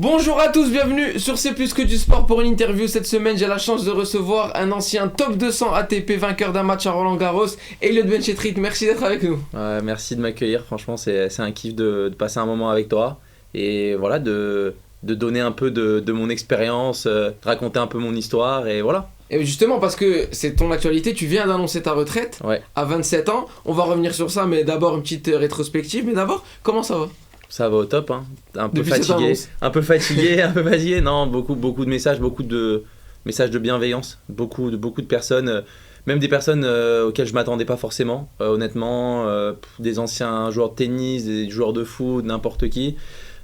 Bonjour à tous, bienvenue sur C'est plus que du sport pour une interview. Cette semaine, j'ai la chance de recevoir un ancien top 200 ATP, vainqueur d'un match à Roland-Garros, Elliot Benchetrit. Merci d'être avec nous. Merci de m'accueillir, franchement c'est un kiff de passer un moment avec toi et voilà de donner un peu de mon expérience, raconter un peu mon histoire et voilà. Et justement parce que c'est ton actualité, tu viens d'annoncer ta retraite à 27 ans. On va revenir sur ça, mais d'abord une petite rétrospective. Mais d'abord, comment ça va ? Ça va au top, hein. Un peu fatigué, non, beaucoup de messages, de bienveillance, beaucoup de personnes, même des personnes auxquelles je m'attendais pas forcément, honnêtement, des anciens joueurs de tennis, des joueurs de foot, n'importe qui.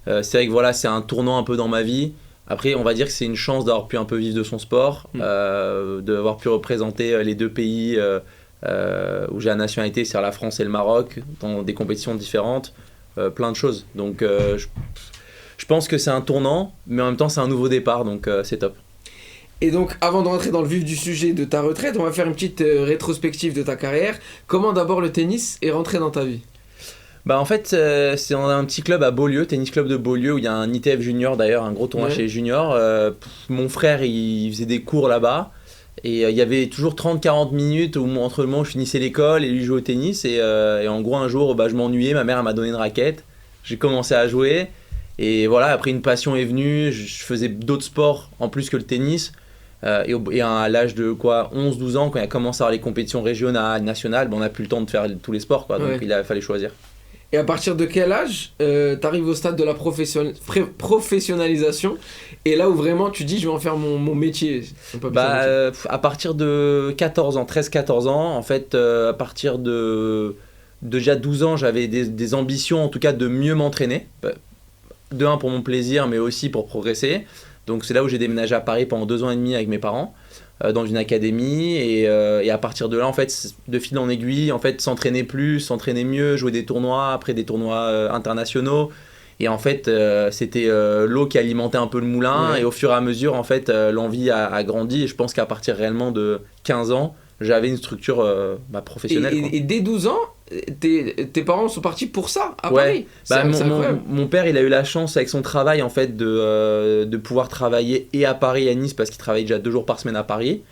C'est vrai que voilà, c'est un tournant un peu dans ma vie. Après, on va dire que c'est une chance d'avoir pu un peu vivre de son sport, d'avoir pu représenter les deux pays où j'ai la nationalité, c'est-à-dire la France et le Maroc, dans des compétitions différentes. Plein de choses, donc je pense que c'est un tournant, mais en même temps c'est un nouveau départ, donc c'est top. Et donc avant de rentrer dans le vif du sujet de ta retraite, on va faire une petite rétrospective de ta carrière. Comment d'abord le tennis est rentré dans ta vie ? Bah en fait c'est dans un petit club à Beaulieu, tennis club de Beaulieu, où il y a un ITF junior d'ailleurs, un gros tournoi chez les juniors. Mon frère il faisait des cours là-bas. Et il y avait toujours 30-40 minutes où entre le moment où je finissais l'école et lui jouait au tennis. Et en gros, un jour, je m'ennuyais, ma mère elle m'a donné une raquette. J'ai commencé à jouer. Et voilà, après une passion est venue. Je faisais d'autres sports en plus que le tennis. Et à l'âge de 11-12 ans, quand il a commencé à avoir les compétitions régionales, nationales, on n'a plus le temps de faire tous les sports. Donc il a fallu choisir. Et à partir de quel âge t'arrives au stade de la professionnalisation et là où vraiment tu dis je vais en faire mon métier? À partir de 14 ans, 13-14 ans, en fait, à partir de déjà 12 ans, j'avais des ambitions en tout cas de mieux m'entraîner. De un pour mon plaisir, mais aussi pour progresser. Donc c'est là où j'ai déménagé à Paris pendant 2 ans et demi avec mes parents. Dans une académie et à partir de là en fait de fil en aiguille en fait s'entraîner plus, s'entraîner mieux, jouer des tournois, après des tournois internationaux et en fait c'était l'eau qui alimentait un peu le moulin et au fur et à mesure en fait l'envie a grandi et je pense qu'à partir réellement de 15 ans j'avais une structure professionnelle. Et dès 12 ans, tes parents sont partis pour ça à Paris. Mon père il a eu la chance avec son travail en fait de pouvoir travailler et à Paris et à Nice parce qu'il travaillait déjà 2 jours par semaine à Paris.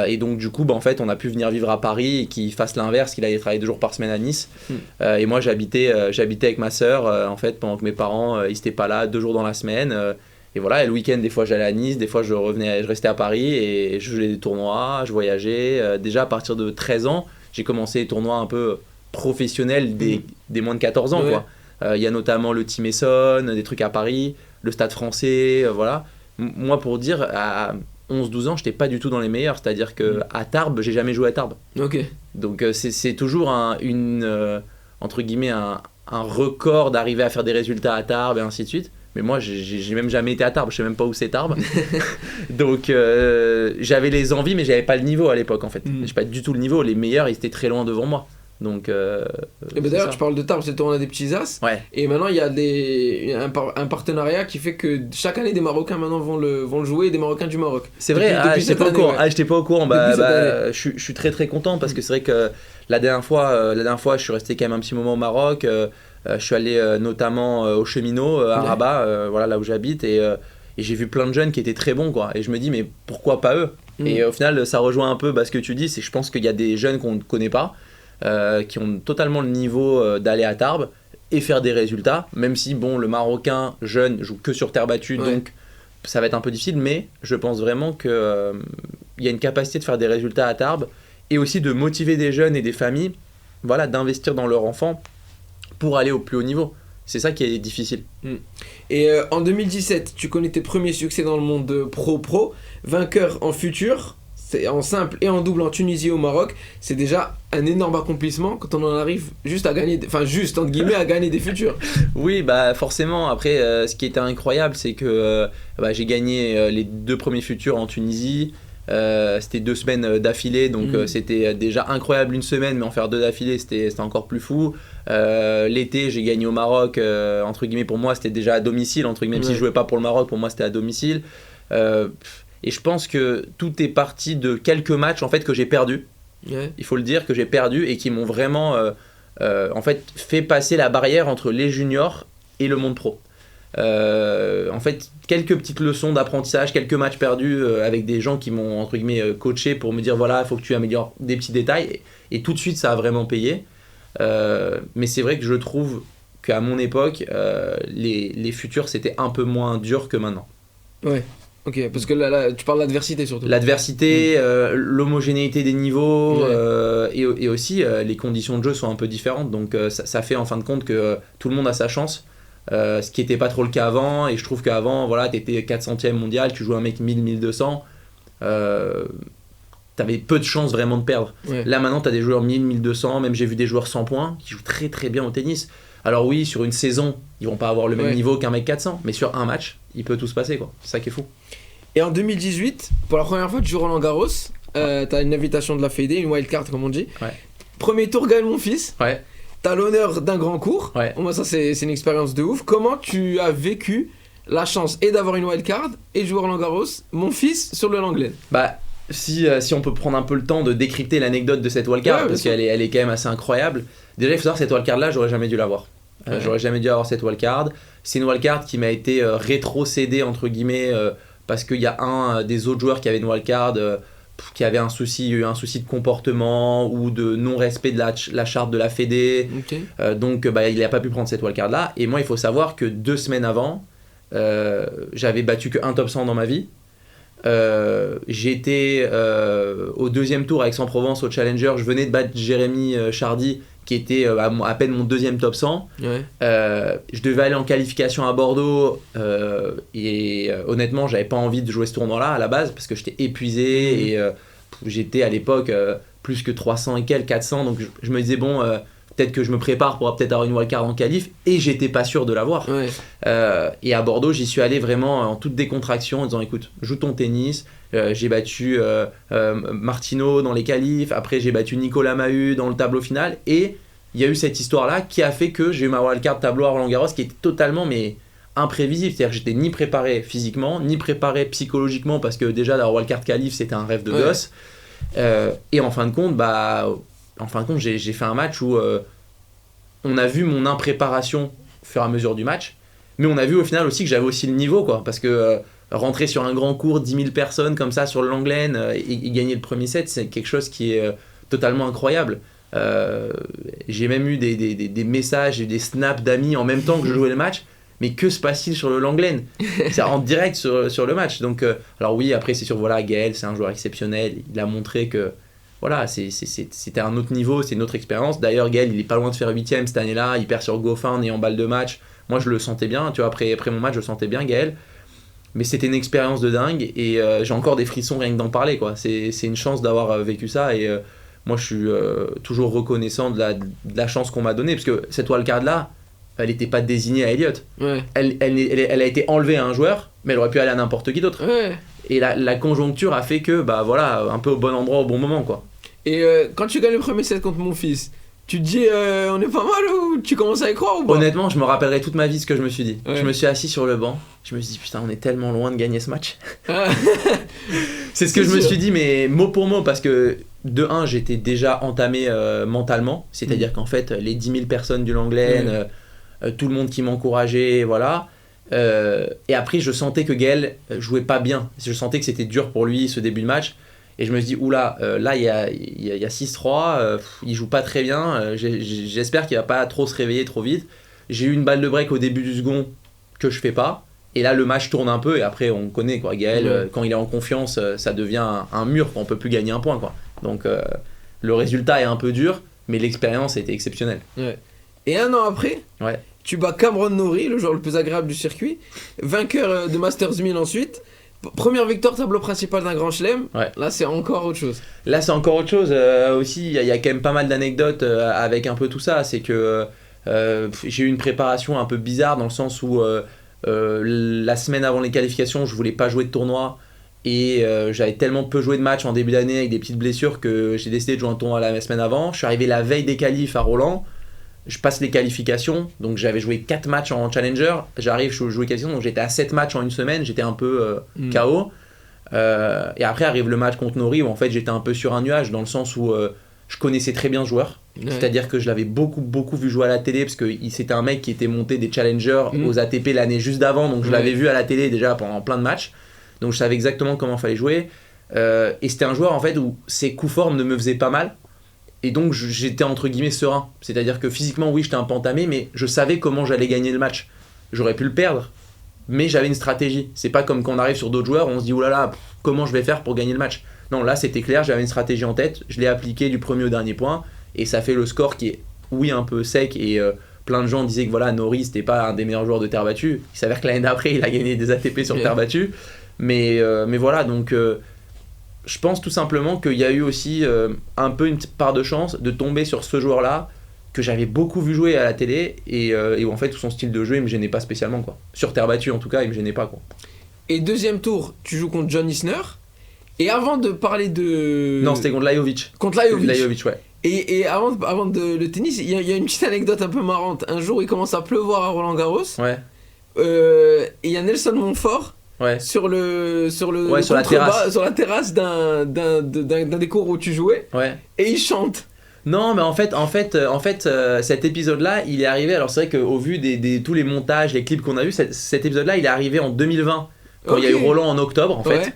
Et donc du coup en fait on a pu venir vivre à Paris et qu'il fasse l'inverse, qu'il allait travailler 2 jours par semaine à Nice. Et moi j'habitais avec ma sœur en fait pendant que mes parents ils étaient pas là 2 jours dans la semaine. Et voilà, et le week-end, des fois j'allais à Nice, des fois je restais à Paris et je jouais des tournois, je voyageais. Déjà à partir de 13 ans, j'ai commencé les tournois un peu professionnels des moins de 14 ans. Il y a notamment le Team Essonne, des trucs à Paris, le Stade Français, voilà. Moi pour dire, à 11-12 ans, j'étais pas du tout dans les meilleurs, c'est-à-dire qu'à Tarbes, j'ai jamais joué à Tarbes. Donc c'est toujours entre guillemets un record d'arriver à faire des résultats à Tarbes et ainsi de suite. Mais moi, j'ai même jamais été à Tarbes, je sais même pas où c'est Tarbes. Donc j'avais les envies, mais j'avais pas le niveau à l'époque en fait. J'ai pas du tout le niveau, les meilleurs ils étaient très loin devant moi. Donc, et d'ailleurs, tu parles de Tarbes, c'est le tournoi des petits As. Et maintenant, il y a un partenariat qui fait que chaque année, des Marocains maintenant vont le jouer, des Marocains du Maroc. C'est vrai, j'étais pas au courant. Je suis très très content parce que c'est vrai que la dernière fois, je suis resté quand même un petit moment au Maroc. Je suis allé notamment au Cheminot, à Rabat, voilà, là où j'habite. Et j'ai vu plein de jeunes qui étaient très bons, quoi. Et je me dis, mais pourquoi pas eux ? Et au final, ça rejoint un peu ce que tu dis. C'est que je pense qu'il y a des jeunes qu'on ne connaît pas. Qui ont totalement le niveau d'aller à Tarbes et faire des résultats, même si le Marocain jeune joue que sur terre battue, donc ça va être un peu difficile, mais je pense vraiment qu'il y a une capacité de faire des résultats à Tarbes et aussi de motiver des jeunes et des familles, voilà, d'investir dans leurs enfants pour aller au plus haut niveau. C'est ça qui est difficile. Et en 2017, tu connais tes premiers succès dans le monde pro, vainqueur en futur. C'est en simple et en double en Tunisie et au Maroc, c'est déjà un énorme accomplissement quand on en arrive juste à gagner, entre guillemets, à gagner des futurs. Oui, forcément. Après, ce qui était incroyable, c'est que j'ai gagné les 2 premiers futurs en Tunisie. C'était 2 semaines d'affilée, donc c'était déjà incroyable une semaine, mais en faire 2 d'affilée, c'était encore plus fou. L'été, j'ai gagné au Maroc, entre guillemets, pour moi, c'était déjà à domicile, entre guillemets, même si je jouais pas pour le Maroc, pour moi, c'était à domicile. Et je pense que tout est parti de quelques matchs en fait que j'ai perdus. Il faut le dire que j'ai perdu et qui m'ont vraiment en fait passer la barrière entre les juniors et le monde pro. En fait, quelques petites leçons d'apprentissage, quelques matchs perdus avec des gens qui m'ont entre guillemets coaché pour me dire voilà, il faut que tu améliores des petits détails. Et tout de suite, ça a vraiment payé. Mais c'est vrai que je trouve qu'à mon époque, les futurs, c'était un peu moins dur que maintenant. Ouais. Ok, parce que là, tu parles d'adversité surtout. L'adversité, l'homogénéité des niveaux, et aussi les conditions de jeu sont un peu différentes. Donc ça fait en fin de compte que tout le monde a sa chance. Ce qui n'était pas trop le cas avant, et je trouve qu'avant, voilà, tu étais 400e mondial, tu jouais un mec 1000-1200, t'avais peu de chances vraiment de perdre. Ouais. Là maintenant, t'as des joueurs 1000-1200, même j'ai vu des joueurs 100 points qui jouent très très bien au tennis. Alors oui, sur une saison, ils vont pas avoir le même niveau qu'un mec 400, mais sur un match, il peut tout se passer, quoi. C'est ça qui est fou. Et en 2018, pour la première fois, tu joues Roland Garros, t'as une invitation de la Fédé, une wildcard comme on dit. Ouais. Premier tour, Gaël Monfils. Ouais. T'as l'honneur d'un grand cours. Ouais. Moi, ça, c'est une expérience de ouf. Comment tu as vécu la chance et d'avoir une wildcard et de jouer Roland Garros, Monfils, sur le Langlaine? Bah, si on peut prendre un peu le temps de décrypter l'anecdote de cette wildcard, parce qu'elle est quand même assez incroyable. Déjà, il faut savoir, cette wildcard-là, j'aurais jamais dû l'avoir. J'aurais jamais dû avoir cette wildcard. C'est une wildcard qui m'a été rétrocédée, entre guillemets, parce qu'il y a un des autres joueurs qui avait une wildcard qui avait un souci de comportement ou de non-respect de la charte de la Fédé. Okay. Donc il n'a pas pu prendre cette wildcard là. Et moi, il faut savoir que 2 semaines avant, j'avais battu que un top 100 dans ma vie. J'étais au 2e tour avec Aix-en-Provence au Challenger. Je venais de battre Jérémy Chardy, qui était à peine mon 2e top 100. Ouais. Je devais aller en qualification à Bordeaux, et honnêtement, j'avais pas envie de jouer ce tournoi-là à la base parce que j'étais épuisé et j'étais à l'époque plus que 300 et quelques, 400. Donc je me disais, bon, peut-être que je me prépare pour peut-être avoir une wildcard en qualif, et j'étais pas sûr de l'avoir. Ouais. Et à Bordeaux, j'y suis allé vraiment en toute décontraction en disant, écoute, joue ton tennis. J'ai battu Martino dans les qualifs, après j'ai battu Nicolas Mahut dans le tableau final, et il y a eu cette histoire-là qui a fait que j'ai eu ma wildcard tableau à Roland-Garros qui était totalement imprévisible. C'est-à-dire que j'étais ni préparé physiquement, ni préparé psychologiquement, parce que déjà la wildcard qualif c'était un rêve de gosse. Et en fin de compte, j'ai fait un match où on a vu mon impréparation au fur et à mesure du match, mais on a vu au final aussi que j'avais aussi le niveau, quoi, parce que rentrer sur un grand cours, 10 000 personnes comme ça sur le Langlaine, et gagner le premier set, c'est quelque chose qui est totalement incroyable. J'ai même eu des messages et des snaps d'amis en même temps que je jouais le match. Mais que se passe-t-il sur le Langlaine? C'est en direct sur le match. Donc, alors oui, après c'est sûr, voilà, Gaël, c'est un joueur exceptionnel. Il a montré que voilà, c'était un autre niveau, c'est une autre expérience. D'ailleurs, Gaël, il est pas loin de faire 8ème cette année-là. Il perd sur Goffin et en balle de match. Moi, je le sentais bien. Tu vois, après mon match, je le sentais bien, Gaël. Mais c'était une expérience de dingue, et j'ai encore des frissons rien que d'en parler, quoi. C'est une chance d'avoir vécu ça, et moi, je suis toujours reconnaissant de la chance qu'on m'a donnée, parce que cette wildcard-là, elle n'était pas désignée à Elliott. Ouais. Elle a été enlevée à un joueur, mais elle aurait pu aller à n'importe qui d'autre. Ouais. Et la conjoncture a fait que, voilà, un peu au bon endroit, au bon moment, quoi. Et quand tu gagnes le premier set contre Monfils, tu te dis on est pas mal, ou tu commences à y croire ou pas? Honnêtement, je me rappellerai toute ma vie ce que je me suis dit. Ouais. Je me suis assis sur le banc, je me suis dit putain, on est tellement loin de gagner ce match. C'est ce que je me suis dit, mais mot pour mot, parce que de 1, j'étais déjà entamé mentalement, c'est-à-dire qu'en fait, les 10 000 personnes du Langlaine, tout le monde qui m'encourageait, voilà. Et après, je sentais que Gaël jouait pas bien. Je sentais que c'était dur pour lui ce début de match. Et je me suis dit, oula, là il y a 6-3, il joue pas très bien, j'espère qu'il va pas trop se réveiller trop vite. J'ai eu une balle de break au début du second que je fais pas, et là le match tourne un peu, et après on connaît, quoi. Gaël, quand il est en confiance, ça devient un mur, quoi. On peut plus gagner un point, quoi. Donc le résultat est un peu dur, mais l'expérience a été exceptionnelle. Ouais. Et un an après, tu bats Cameron Norrie, le joueur le plus agréable du circuit, vainqueur de Masters 1000 ensuite. Première victoire tableau principal d'un grand chelem. Là c'est encore autre chose. Là c'est encore autre chose. Aussi il y a quand même pas mal d'anecdotes avec un peu tout ça. C'est que j'ai eu une préparation un peu bizarre, dans le sens où la semaine avant les qualifications, je voulais pas jouer de tournoi, et j'avais tellement peu joué de matchs en début d'année avec des petites blessures que j'ai décidé de jouer un tournoi la semaine avant. Je suis arrivé la veille des qualifs à Roland. Je passe les qualifications, donc j'avais joué 4 matchs en Challenger, j'arrive, je joue les qualifications, donc j'étais à 7 matchs en une semaine, j'étais un peu KO. Et après arrive le match contre Norrie, où en fait j'étais un peu sur un nuage, dans le sens où je connaissais très bien ce joueur. C'est-à-dire que je l'avais beaucoup vu jouer à la télé parce que c'était un mec qui était monté des challengers aux ATP l'année juste d'avant, donc je l'avais vu à la télé déjà pendant plein de matchs, donc je savais exactement comment fallait jouer, et c'était un joueur en fait où ses coups forts ne me faisaient pas mal, et donc j'étais entre guillemets serein, c'est-à-dire que physiquement oui j'étais un peu entamé, mais je savais comment j'allais gagner le match. J'aurais pu le perdre, mais j'avais une stratégie. C'est pas comme quand on arrive sur d'autres joueurs, on se dit oulala, comment je vais faire pour gagner le match. Non, là c'était clair, j'avais une stratégie en tête, je l'ai appliquée du premier au dernier point, et ça fait le score qui est, oui, un peu sec, et plein de gens disaient que voilà, Norrie c'était pas un des meilleurs joueurs de terre battue. Il s'avère que l'année d'après il a gagné des ATP sur terre battue, mais voilà, donc je pense tout simplement qu'il y a eu aussi un peu une part de chance de tomber sur ce joueur-là, que j'avais beaucoup vu jouer à la télé, et en fait tout son style de jeu il me gênait pas spécialement, quoi. Sur terre battue en tout cas il me gênait pas, quoi. Et deuxième tour, tu joues contre John Isner. Et avant de parler de... Non, c'était contre Lajovic. Contre Lajovic. Lajovic, ouais. Et avant de le tennis, il y a une petite anecdote un peu marrante. Un jour, il commence à pleuvoir à Roland-Garros. Ouais. Et il y a Nelson Montfort ouais. sur la terrasse d'un des cours où tu jouais. Ouais. Et il chante. Non, mais en fait, cet épisode-là, il est arrivé. Alors c'est vrai qu'au vu de tous les montages, les clips qu'on a vus, cet épisode-là, il est arrivé en 2020 quand il y a eu Roland en octobre, en fait. Ouais.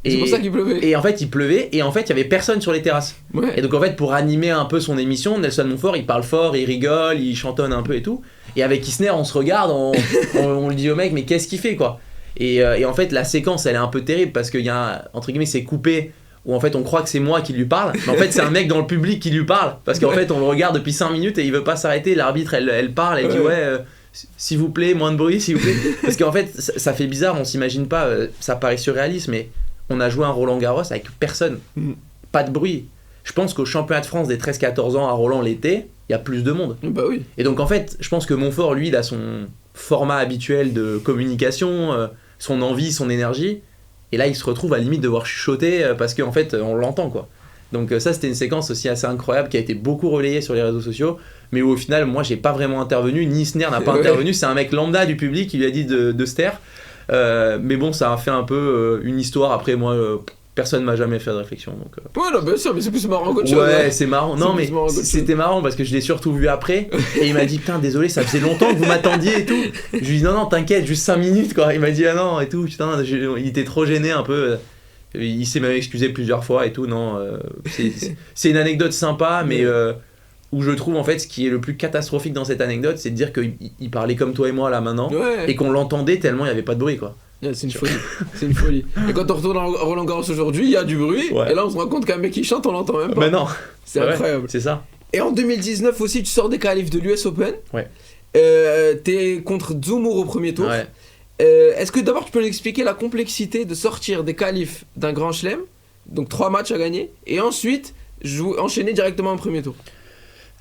Et c'est pour ça qu'il pleuvait. Et en fait, il pleuvait, et en fait, il y avait personne sur les terrasses. Ouais. Et donc en fait, pour animer un peu son émission, Nelson Montfort, il parle fort, il rigole, il chantonne un peu et tout. Et avec Isner, on se regarde, on le dit au mec, mais qu'est-ce qu'il fait, quoi. Et en fait, la séquence, elle est un peu terrible parce qu'il y a, entre guillemets, c'est coupé, où en fait, on croit que c'est moi qui lui parle, mais en fait, c'est un mec dans le public qui lui parle, parce qu'en fait, on le regarde depuis 5 minutes et il veut pas s'arrêter. L'arbitre, elle parle, elle dit s'il vous plaît, moins de bruit, s'il vous plaît. Parce qu'en fait, ça fait bizarre, on s'imagine pas, ça paraît surréaliste, mais on a joué un Roland-Garros avec personne, pas de bruit. Je pense qu'au championnat de France des 13-14 ans à Roland l'été, il y a plus de monde. Bah oui. Et donc en fait, je pense que Montfort, lui, il a son format habituel de communication, son envie, son énergie. Et là, il se retrouve à la limite devoir chuchoter parce qu'en fait, on l'entend, quoi. Donc ça, c'était une séquence aussi assez incroyable qui a été beaucoup relayée sur les réseaux sociaux, mais où au final, moi, j'ai pas vraiment intervenu, ni Isner n'a pas intervenu. C'est un mec lambda du public qui lui a dit de se taire. Mais bon, ça a fait un peu une histoire. Après, moi, personne m'a jamais fait de réflexion. Donc, ouais, non, bien sûr, mais c'est plus marrant qu'autre chose. Ouais, c'est marrant. Non, mais c'était marrant parce que je l'ai surtout vu après. Et il m'a dit, putain, désolé, ça faisait longtemps que vous m'attendiez et tout. Je lui ai dit, non, t'inquiète, juste 5 minutes, quoi. Il m'a dit, ah non, et tout. Putain, il était trop gêné un peu. Il s'est même excusé plusieurs fois et tout. Non, c'est une anecdote sympa, mais où je trouve en fait ce qui est le plus catastrophique dans cette anecdote, c'est de dire qu'il parlait comme toi et moi là maintenant, et qu'on l'entendait tellement il n'y avait pas de bruit, quoi. Yeah, c'est une folie. C'est une folie. Et quand on retourne à Roland Garros aujourd'hui, il y a du bruit, et là on se rend compte qu'un mec qui chante, on l'entend même pas. Mais non. C'est incroyable. C'est ça. Et en 2019 aussi, tu sors des qualifs de l'US Open. Ouais. T'es contre Dzumhur au premier tour. Ouais. Est-ce que d'abord tu peux nous expliquer la complexité de sortir des qualifs d'un grand chelem, donc 3 matchs à gagner, et ensuite enchaîner directement au premier tour?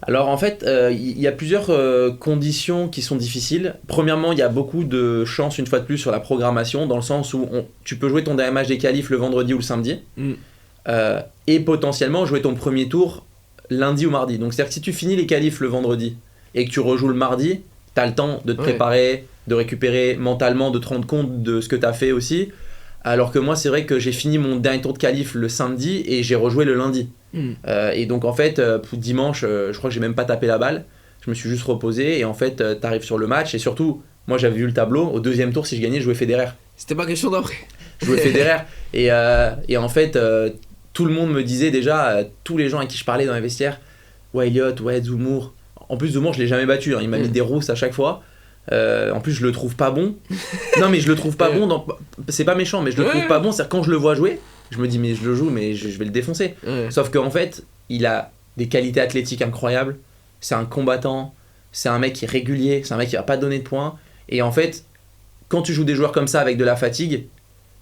Alors en fait, il y a plusieurs conditions qui sont difficiles. Premièrement, il y a beaucoup de chance, une fois de plus, sur la programmation, dans le sens où tu peux jouer ton dernier match des qualifs le vendredi ou le samedi, et potentiellement jouer ton premier tour lundi ou mardi. Donc c'est-à-dire que si tu finis les qualifs le vendredi et que tu rejoues le mardi, tu as le temps de te préparer, de récupérer mentalement, de te rendre compte de ce que tu as fait aussi. Alors que moi, c'est vrai que j'ai fini mon dernier tour de qualif le samedi et j'ai rejoué le lundi. Et donc en fait, dimanche, je crois que j'ai même pas tapé la balle. Je me suis juste reposé et en fait, t'arrives sur le match. Et surtout, moi j'avais vu le tableau. Au deuxième tour, si je gagnais, je jouais Federer. C'était pas question d'après. Je jouais Federer. Et en fait, tout le monde me disait déjà, tous les gens à qui je parlais dans les vestiaires, ouais Elliot, ouais Dzumhur. En plus, Dzumhur, je l'ai jamais battu. Hein. Il m'a mis des rousses à chaque fois. En plus je le trouve pas bon. Non mais je le trouve pas bon c'est pas méchant, mais je le trouve pas bon. C'est-à-dire quand je le vois jouer, je me dis mais je le joue, mais je vais le défoncer. Sauf qu'en fait il a des qualités athlétiques incroyables. C'est un combattant, c'est un mec qui est régulier, c'est un mec qui va pas donner de points. Et en fait quand tu joues des joueurs comme ça avec de la fatigue,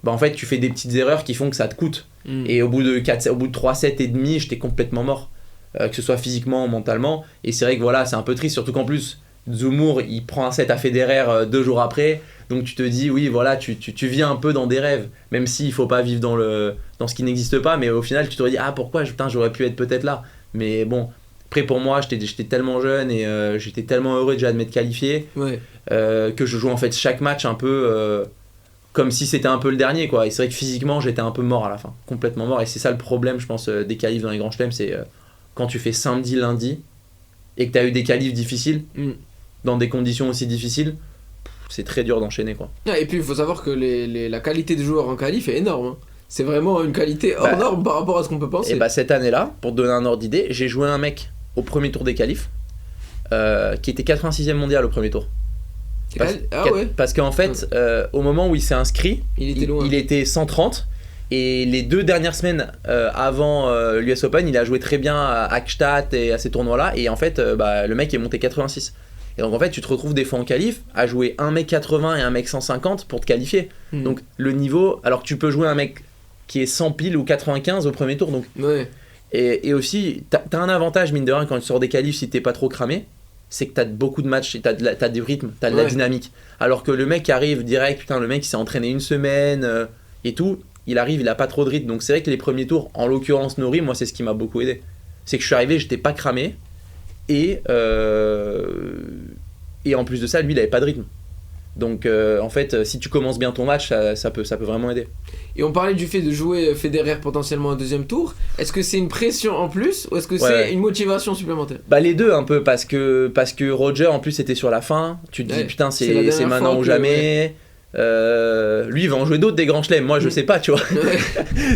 bah en fait tu fais des petites erreurs qui font que ça te coûte. Et au bout de 3 sets et demi, j'étais complètement mort, que ce soit physiquement ou mentalement. Et c'est vrai que voilà, c'est un peu triste, surtout qu'en plus Dzumhur, il prend un set à Federer 2 jours après, donc tu te dis oui voilà, tu vis un peu dans des rêves, même s'il faut pas vivre dans ce qui n'existe pas, mais au final tu te dis ah pourquoi j'aurais pu être peut-être là, mais bon après pour moi j'étais tellement jeune et j'étais tellement heureux déjà de m'être qualifié que je joue en fait chaque match un peu comme si c'était un peu le dernier, quoi. Et c'est vrai que physiquement j'étais un peu mort à la fin, complètement mort, et c'est ça le problème je pense des qualifs dans les grands chelems, c'est quand tu fais samedi, lundi, et que tu as eu des qualifs difficiles, dans des conditions aussi difficiles, c'est très dur d'enchaîner, quoi. Et puis il faut savoir que la qualité des joueurs en qualif est énorme, hein. C'est vraiment une qualité hors norme par rapport à ce qu'on peut penser. Et cette année-là, pour te donner un ordre d'idée, j'ai joué un mec au premier tour des qualifs qui était 86e mondial au premier tour. Parce qu'en fait, au moment où il s'est inscrit, il était 130. Et les 2 dernières semaines avant l'US Open, il a joué très bien à Hackstatt et à ces tournois-là. Et en fait, le mec est monté 86. Et donc en fait, tu te retrouves des fois en qualif à jouer 1m80 et 1m150 pour te qualifier. Donc le niveau, alors que tu peux jouer un mec qui est 100 piles ou 95 au premier tour. Donc. Et aussi, t'as un avantage, mine de rien, quand tu sors des qualifs, si t'es pas trop cramé, c'est que t'as beaucoup de matchs, t'as du rythme, t'as de la dynamique. Alors que le mec qui arrive direct, putain, le mec il s'est entraîné une semaine et tout, il arrive, il a pas trop de rythme. Donc c'est vrai que les premiers tours, en l'occurrence Nori, moi c'est ce qui m'a beaucoup aidé. C'est que je suis arrivé, j'étais pas cramé et en plus de ça, lui il avait pas de rythme. Donc en fait, si tu commences bien ton match, ça peut vraiment aider. Et on parlait du fait de jouer Federer potentiellement un deuxième tour. Est-ce que c'est une pression en plus ou est-ce que c'est une motivation supplémentaire ? Bah les deux un peu, parce que Roger en plus c'était sur la fin. Tu te dis putain c'est maintenant ou jamais. Lui il va en jouer d'autres des grands chelems, moi je sais pas, tu vois.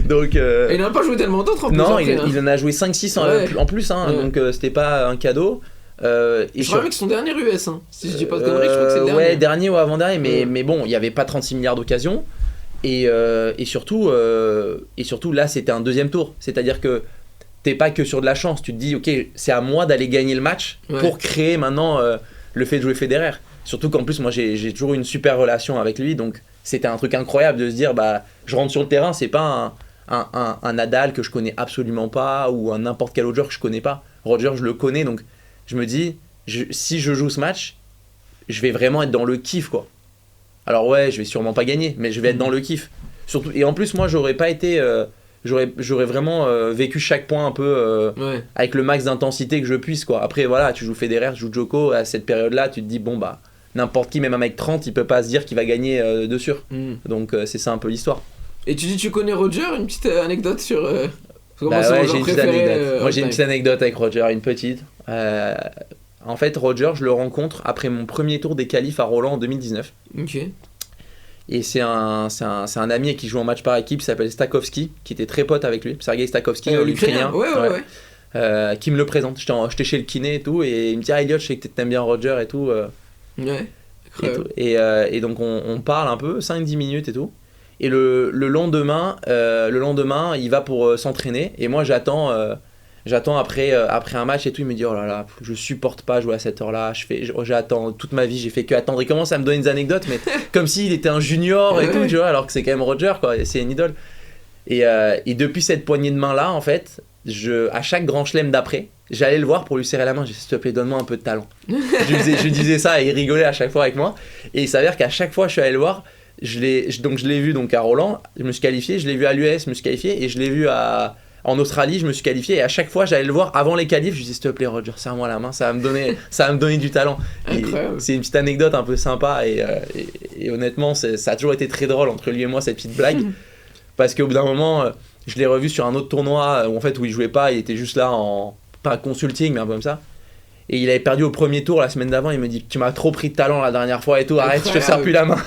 Donc et il n'a pas joué tellement d'autres en plus. Non, il en a joué 5-6 en plus, hein, donc c'était pas un cadeau. Je crois que c'est son dernier US, hein. Si je dis pas de conneries, je crois que c'est le dernier. Ouais, dernier ou avant-dernier, mais bon, il y avait pas 36 milliards d'occasions. Et surtout là c'était un deuxième tour, c'est-à-dire que t'es pas que sur de la chance, tu te dis ok c'est à moi d'aller gagner le match pour créer maintenant le fait de jouer Federer. Surtout qu'en plus moi j'ai toujours eu une super relation avec lui, donc c'était un truc incroyable de se dire bah je rentre sur le terrain, c'est pas un Nadal que je connais absolument pas ou un n'importe quel autre joueur que je connais pas. Roger je le connais, donc je me dis si je joue ce match je vais vraiment être dans le kiff, quoi. Alors ouais, je vais sûrement pas gagner, mais je vais être dans le kiff. Surtout, et en plus, moi, j'aurais pas été, j'aurais vraiment vécu chaque point un peu avec le max d'intensité que je puisse, quoi. Après, voilà, tu joues Federer, tu joues Djoko, à cette période-là, tu te dis bon bah n'importe qui, même un mec 30, il peut pas se dire qu'il va gagner de sûr. Donc c'est ça un peu l'histoire. Et tu dis tu connais Roger, une petite anecdote sur bah ouais, j'ai une petite anecdote. Moi j'ai une petite anecdote avec Roger, une petite. En fait, Roger, je le rencontre après mon premier tour des qualifs à Roland en 2019. Ok. Et c'est un ami qui joue en match par équipe, qui s'appelle Stakowski, qui était très pote avec lui. Sergei Stakowski, l'Ukrainien. Ouais. Qui me le présente. J'étais chez le kiné et tout, et il me dit ah, Elliot, je sais que t'aimes bien Roger et tout. Et donc on parle un peu, 5-10 minutes et tout. Et le lendemain, il va pour s'entraîner, et moi j'attends après un match et tout. Il me dit oh là là, je supporte pas jouer à cette heure-là, j'attends toute ma vie, j'ai fait que attendre. Il commence à me donner des anecdotes, mais comme s'il était un junior et tout, tu vois, alors que c'est quand même Roger, quoi, c'est une idole. Et depuis cette poignée de main là, en fait, à chaque grand chelem d'après, j'allais le voir pour lui serrer la main. Je disais s'il te plaît, donne-moi un peu de talent. je disais ça et il rigolait à chaque fois avec moi. Et il s'avère qu'à chaque fois je suis allé le voir, je l'ai vu donc à Roland, je me suis qualifié, je l'ai vu à l'US, je me suis qualifié, et je l'ai vu en Australie, je me suis qualifié, et à chaque fois j'allais le voir avant les qualifs, je disais s'il te plaît Roger, serre-moi la main, ça va me donner du talent. C'est une petite anecdote un peu sympa, et honnêtement ça a toujours été très drôle entre lui et moi, cette petite blague, parce qu'au bout d'un moment je l'ai revu sur un autre tournoi où il jouait pas, il était juste là pas consulting mais un peu comme ça, et il avait perdu au premier tour la semaine d'avant. Il me dit tu m'as trop pris de talent la dernière fois et tout, arrête, je te serre plus la main.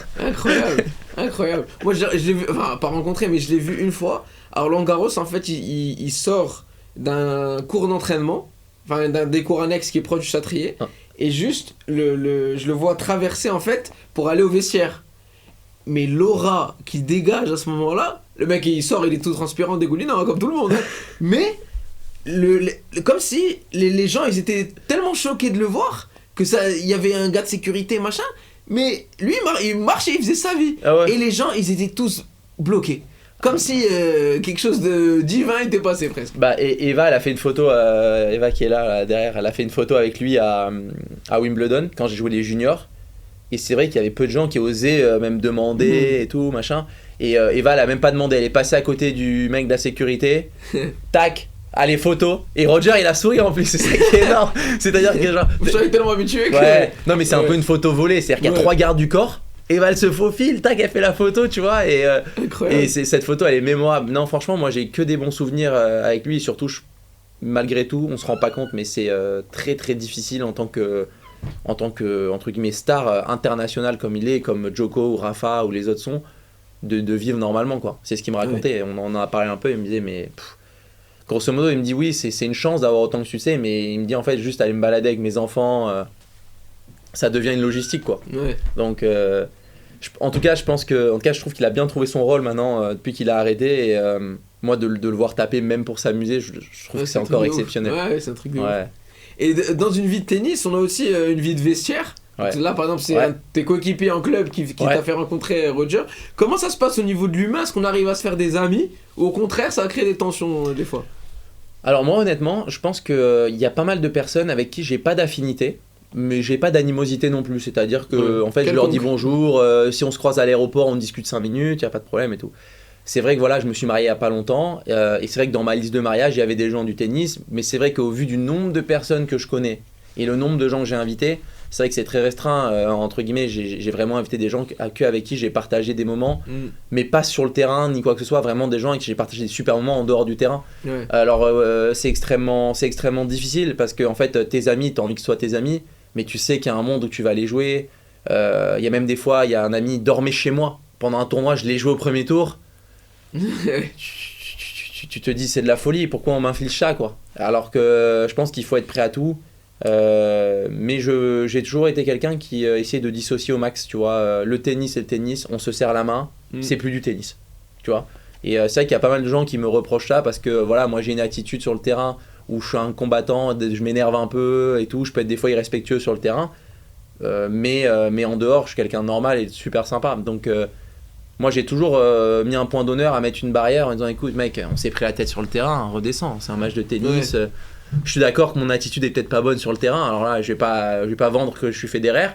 Incroyable. Moi je l'ai vu, enfin pas rencontré, mais je l'ai vu une fois. Alors Roland Garros, en fait, il sort d'un cours d'entraînement, enfin d'un des cours annexes qui est proche du Châtrier, et juste je le vois traverser en fait pour aller au vestiaire. Mais l'aura qu'il dégage à ce moment-là, le mec il sort, il est tout transpirant, dégoulinant, comme tout le monde. Mais comme si les gens ils étaient tellement choqués de le voir que il y avait un gars de sécurité machin, mais lui il marchait, il faisait sa vie. Et les gens ils étaient tous bloqués. Comme si quelque chose de divin était passé presque. Bah, et Eva, elle a fait une photo, Eva qui est là derrière, elle a fait une photo avec lui à Wimbledon quand j'ai joué les juniors. Et c'est vrai qu'il y avait peu de gens qui osaient même demander et tout, machin. Et Eva, elle a même pas demandé, elle est passée à côté du mec de la sécurité. Tac, allez, photo. Et Roger, il a souri en plus, c'est ça qui est énorme. C'est-à-dire que genre. Je suis tellement habitué que. Ouais, non, mais c'est un peu une photo volée, c'est-à-dire qu'il y a 3 gardes du corps. Eva elle se faufile, tac, elle fait la photo, tu vois, et cette photo elle est mémorable. Non, franchement, moi j'ai que des bons souvenirs avec lui, et surtout malgré tout, on se rend pas compte, mais c'est très très difficile en tant que entre guillemets star international comme il est, comme Djoko ou Rafa ou les autres sont, de vivre normalement quoi. C'est ce qu'il me racontait. On en a parlé un peu. Il me disait mais grosso modo il me dit oui c'est une chance d'avoir autant de succès, mais il me dit en fait juste aller me balader avec mes enfants, ça devient une logistique quoi. Donc en tout cas je trouve qu'il a bien trouvé son rôle maintenant depuis qu'il a arrêté, et moi de le voir taper même pour s'améuser, je trouve que c'est encore exceptionnel. Ouais, c'est un truc de ouf. Et dans une vie de tennis, on a aussi une vie de vestiaire. Là, par exemple, c'est un de tes coéquipiers en club qui t'a fait rencontrer Roger. Comment ça se passe au niveau de l'humain? Est-ce qu'on arrive à se faire des amis? Ou au contraire, ça va créer des tensions des fois? Alors moi, honnêtement, je pense qu'il y a pas mal de personnes avec qui j'ai pas d'affinité, mais j'ai pas d'animosité non plus. C'est-à-dire que en fait, je leur dis bonjour, si on se croise à l'aéroport, on discute 5 minutes, il n'y a pas de problème et tout. C'est vrai que voilà, je me suis marié il n'y a pas longtemps, et c'est vrai que dans ma liste de mariage, il y avait des gens du tennis, mais c'est vrai qu'au vu du nombre de personnes que je connais et le nombre de gens que j'ai invités, c'est vrai que c'est très restreint, entre guillemets, j'ai vraiment invité des gens avec qui j'ai partagé des moments, mais pas sur le terrain ni quoi que ce soit, vraiment des gens avec qui j'ai partagé des super moments en dehors du terrain. Alors c'est extrêmement difficile, parce que en fait, tes amis, t'as envie que ce soit tes amis, mais tu sais qu'il y a un monde où tu vas aller jouer. Il y a même des fois, il y a un ami qui dormait chez moi pendant un tournoi, je l'ai joué au premier tour. Tu te dis c'est de la folie, pourquoi on m'inflige ça quoi. Alors que je pense qu'il faut être prêt à tout, mais j'ai toujours été quelqu'un qui essaie de dissocier au max, tu vois. Le tennis c'est le tennis, on se serre la main, c'est plus du tennis, tu vois. Et c'est vrai qu'il y a pas mal de gens qui me reprochent ça, parce que voilà, moi j'ai une attitude sur le terrain où je suis un combattant, je m'énerve un peu et tout, je peux être des fois irrespectueux sur le terrain, mais en dehors je suis quelqu'un de normal et de super sympa. Donc moi j'ai toujours mis un point d'honneur à mettre une barrière en disant écoute mec, on s'est pris la tête sur le terrain, redescends, c'est un match de tennis. Je suis d'accord que mon attitude est peut-être pas bonne sur le terrain, alors là je vais pas vendre que je suis Federer,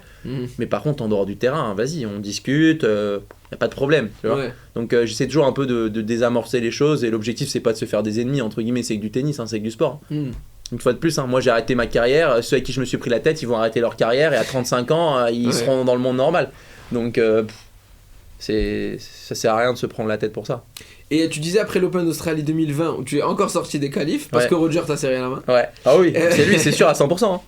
mais par contre en dehors du terrain, vas-y, on discute, y a pas de problème, tu vois. Donc j'essaie toujours un peu de désamorcer les choses, et l'objectif c'est pas de se faire des ennemis entre guillemets, c'est que du tennis, c'est que du sport. Une fois de plus, moi j'ai arrêté ma carrière, ceux avec qui je me suis pris la tête, ils vont arrêter leur carrière, et à 35 ans ils seront dans le monde normal. Donc ça sert à rien de se prendre la tête pour ça. Et tu disais après l'Open d'Australie 2020 où tu es encore sorti des qualifs parce que Roger t'a serré la main. Ah oui, c'est lui, c'est sûr à 100%. Hein.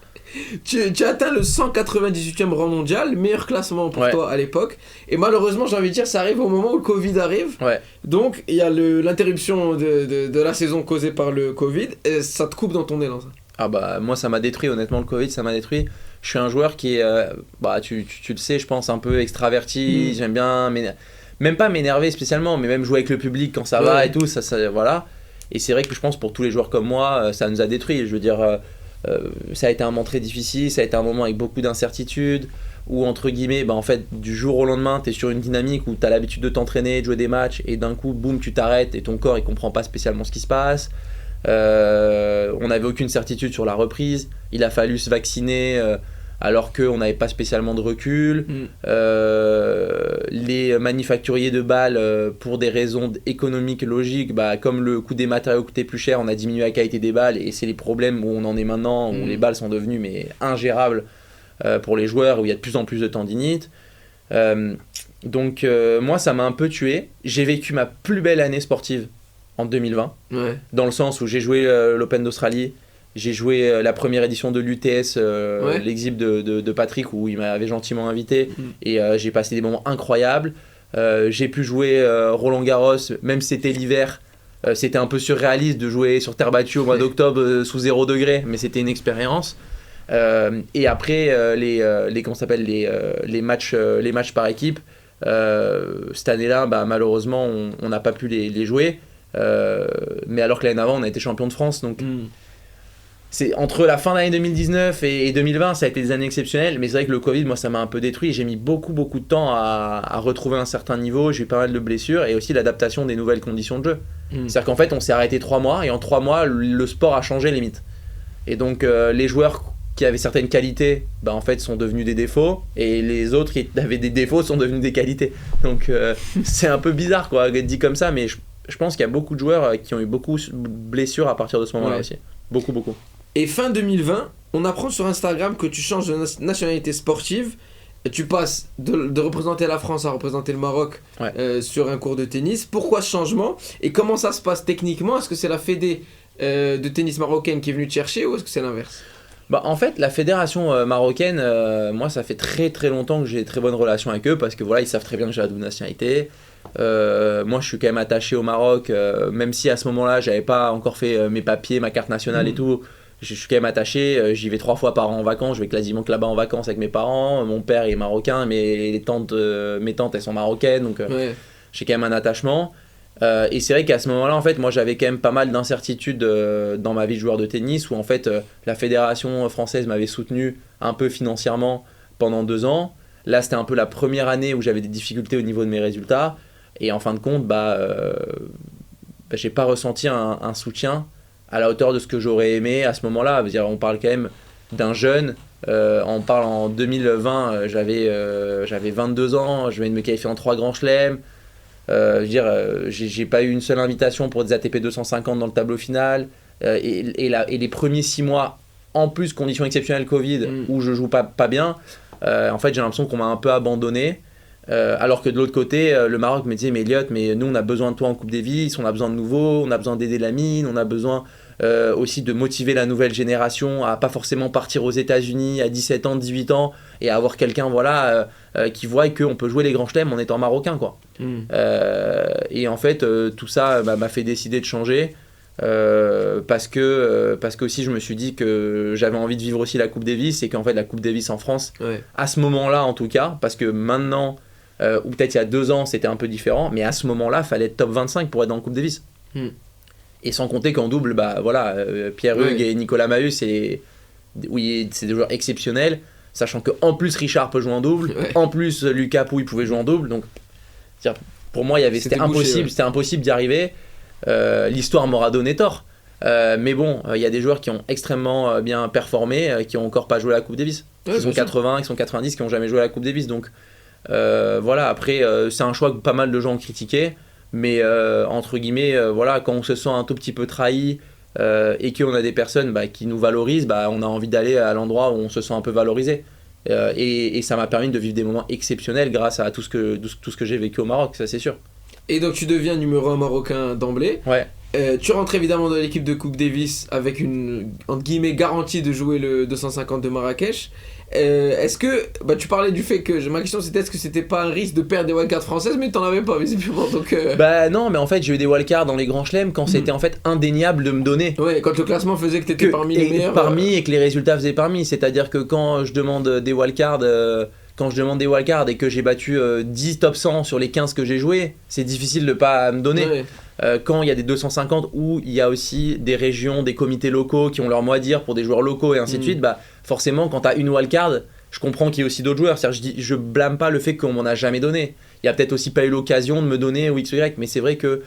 Tu as atteint le 198e rang mondial, meilleur classement pour toi à l'époque. Et malheureusement, j'ai envie de dire, ça arrive au moment où le Covid arrive. Donc il y a l'interruption de la saison causée par le Covid, et ça te coupe dans ton élan. Ça. Ah bah moi ça m'a détruit, honnêtement, le Covid ça m'a détruit. Je suis un joueur qui est, tu le sais, je pense, un peu extraverti. J'aime bien, même pas m'énerver spécialement, mais même jouer avec le public quand ça va et tout, ça voilà. Et c'est vrai que je pense pour tous les joueurs comme moi, ça nous a détruit. Je veux dire, ça a été un moment très difficile, ça a été un moment avec beaucoup d'incertitudes, où entre guillemets, en fait, du jour au lendemain, tu es sur une dynamique où tu as l'habitude de t'entraîner, de jouer des matchs, et d'un coup, boum, tu t'arrêtes et ton corps il comprend pas spécialement ce qui se passe. On n'avait aucune certitude sur la reprise, il a fallu se vacciner alors qu'on n'avait pas spécialement de recul. Les manufacturiers de balles, pour des raisons économiques logiques, comme le coût des matériaux coûtait plus cher, on a diminué la qualité des balles, et c'est les problèmes où on en est maintenant, où les balles sont devenues ingérables pour les joueurs, où il y a de plus en plus de tendinite. Donc moi ça m'a un peu tué. J'ai vécu ma plus belle année sportive en 2020, dans le sens où j'ai joué l'Open d'Australie, j'ai joué la première édition de l'UTS, l'exhib de Patrick, où il m'avait gentiment invité, et j'ai passé des moments incroyables. J'ai pu jouer Roland Garros, même si c'était l'hiver, c'était un peu surréaliste de jouer sur terre battue au mois d'octobre sous 0 degré, mais c'était une expérience. Et après les matchs par équipe, cette année-là, malheureusement on n'a pas pu les jouer. Mais alors que l'année avant on a été champion de France, donc c'est entre la fin d'année 2019 et 2020, ça a été des années exceptionnelles, mais c'est vrai que le Covid, moi ça m'a un peu détruit. J'ai mis beaucoup de temps à retrouver un certain niveau, j'ai eu pas mal de blessures, et aussi l'adaptation des nouvelles conditions de jeu. C'est-à-dire qu'en fait on s'est arrêté 3 mois, et en 3 mois le sport a changé limite, et donc les joueurs qui avaient certaines qualités en fait sont devenus des défauts, et les autres qui avaient des défauts sont devenus des qualités. Donc c'est un peu bizarre quoi, dit comme ça, mais je pense qu'il y a beaucoup de joueurs qui ont eu beaucoup de blessures à partir de ce moment-là aussi. Beaucoup. Et fin 2020, on apprend sur Instagram que tu changes de nationalité sportive. Et tu passes de représenter la France à représenter le Maroc sur un cours de tennis. Pourquoi ce changement? Et comment ça se passe techniquement? Est-ce que c'est la Fédé de tennis marocaine qui est venue te chercher ou est-ce que c'est l'inverse? Bah, en fait, la fédération marocaine, moi, ça fait très très longtemps que j'ai très bonnes relations avec eux parce que voilà, ils savent très bien que j'ai la double nationalité. Moi, je suis quand même attaché au Maroc, même si à ce moment-là, j'avais pas encore fait mes papiers, ma carte nationale et tout. Je suis quand même attaché. J'y vais 3 fois par an en vacances. Je vais quasiment que là-bas en vacances avec mes parents. Mon père est marocain, mais mes tantes, elles sont marocaines, donc j'ai quand même un attachement. Et c'est vrai qu'à ce moment-là, en fait, moi j'avais quand même pas mal d'incertitudes dans ma vie de joueur de tennis où en fait la fédération française m'avait soutenu un peu financièrement pendant 2 ans. Là, c'était un peu la première année où j'avais des difficultés au niveau de mes résultats. Et en fin de compte, j'ai pas ressenti un soutien à la hauteur de ce que j'aurais aimé à ce moment-là. On parle quand même d'un jeune. On parle en 2020, j'avais 22 ans, je venais de me qualifier en 3 grands chelems. J'ai pas eu une seule invitation pour des ATP 250 dans le tableau final. Et les premiers 6 mois, en plus, conditions exceptionnelles Covid, où je joue pas bien, en fait, j'ai l'impression qu'on m'a un peu abandonné. Alors que de l'autre côté, le Maroc me disait mais Elliot, mais nous on a besoin de toi en Coupe Davis, on a besoin de nouveaux, on a besoin d'aider la mine, on a besoin aussi de motiver la nouvelle génération à pas forcément partir aux États-Unis à 17 ans, 18 ans et à avoir quelqu'un qui voit qu'on peut jouer les grands chelems en étant marocain quoi. Et en fait tout ça m'a fait décider de changer parce que aussi je me suis dit que j'avais envie de vivre aussi la Coupe Davis et qu'en fait la Coupe Davis en France à ce moment-là en tout cas, parce que maintenant ou peut-être il y a 2 ans c'était un peu différent, mais à ce moment-là il fallait être top 25 pour être dans le Coupe Davis. Et sans compter qu'en double, Pierre Hugues et Nicolas Mahut, c'est des joueurs exceptionnels, sachant qu'en plus Richard peut jouer en double, en plus Lucas Pouille pouvait jouer en double, donc pour moi c'était impossible d'y arriver. L'histoire m'aura donné tort, mais bon, il y a des joueurs qui ont extrêmement bien performé, qui n'ont encore pas joué à la Coupe Davis, qui sont 80, qui sont 90, qui n'ont jamais joué à la Coupe Davis, donc après c'est un choix que pas mal de gens ont critiqué. Mais entre guillemets, quand on se sent un tout petit peu trahi et qu'on a des personnes qui nous valorisent, on a envie d'aller à l'endroit où on se sent un peu valorisé. Et ça m'a permis de vivre des moments exceptionnels grâce à tout ce que j'ai vécu au Maroc, ça c'est sûr. Et donc tu deviens numéro 1 marocain d'emblée. Ouais. Tu rentres évidemment dans l'équipe de Coupe Davis avec une entre guillemets garantie de jouer le 250 de Marrakech. Est-ce que tu parlais du fait que ma question c'était est-ce que c'était pas un risque de perdre des wildcards françaises, mais t'en avais pas visiblement donc non, mais en fait j'ai eu des wildcards dans les grands chelems quand c'était en fait indéniable de me donner. Ouais, quand le classement faisait que t'étais parmi les meilleurs et que les résultats faisaient parmi, c'est-à-dire que quand je demande des wildcards et que j'ai battu 10 top 100 sur les 15 que j'ai joué, c'est difficile de pas me donner. Quand il y a des 250 où il y a aussi des régions, des comités locaux qui ont leur mot à dire pour des joueurs locaux et ainsi de suite, forcément quand tu as une wildcard, je comprends qu'il y ait aussi d'autres joueurs. C'est-à-dire, je blâme pas le fait qu'on m'en a jamais donné. Il y a peut-être aussi pas eu l'occasion de me donner ou X ou Y, mais c'est vrai que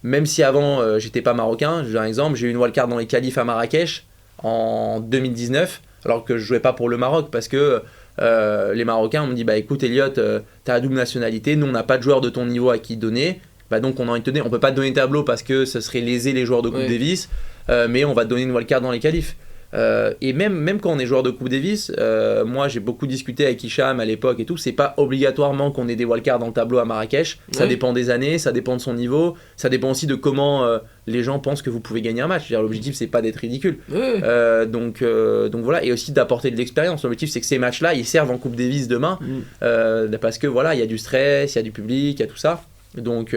même si avant j'étais pas marocain, j'ai un exemple, j'ai eu une wildcard dans les qualifs à Marrakech en 2019 alors que je jouais pas pour le Maroc parce que les Marocains m'ont dit écoute Elliot, t'as la double nationalité, nous on n'a pas de joueurs de ton niveau à qui donner. Donc on a envie de te donner, on peut pas te donner le tableau parce que ce serait léser les joueurs de Coupe Davis, mais on va te donner une wildcard dans les qualifs. Et même quand on est joueur de Coupe Davis, moi j'ai beaucoup discuté avec Hicham à l'époque et tout, c'est pas obligatoirement qu'on ait des wildcards dans le tableau à Marrakech, ça dépend des années, ça dépend de son niveau, ça dépend aussi de comment les gens pensent que vous pouvez gagner un match. L'objectif c'est pas d'être ridicule, donc voilà, et aussi d'apporter de l'expérience. L'objectif c'est que ces matchs là ils servent en Coupe Davis demain, parce que voilà, il y a du stress, il y a du public, il y a tout ça. Donc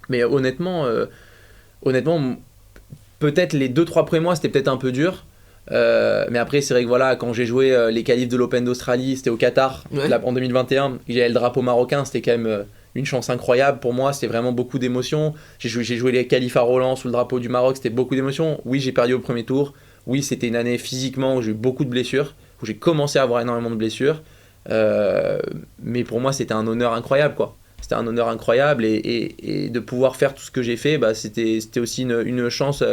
mais honnêtement peut-être les 2-3 premiers mois c'était peut-être un peu dur, mais après c'est vrai que quand j'ai joué les qualifs de l'Open d'Australie, c'était au Qatar en 2021, j'avais le drapeau marocain, c'était quand même une chance incroyable pour moi, c'était vraiment beaucoup d'émotions. J'ai joué les qualifs à Roland sous le drapeau du Maroc, c'était beaucoup d'émotions. Oui, j'ai perdu au premier tour, oui c'était une année physiquement où j'ai eu beaucoup de blessures, où j'ai commencé à avoir énormément de blessures, mais pour moi c'était un honneur incroyable quoi. C'était un honneur incroyable et de pouvoir faire tout ce que j'ai fait, c'était aussi une chance,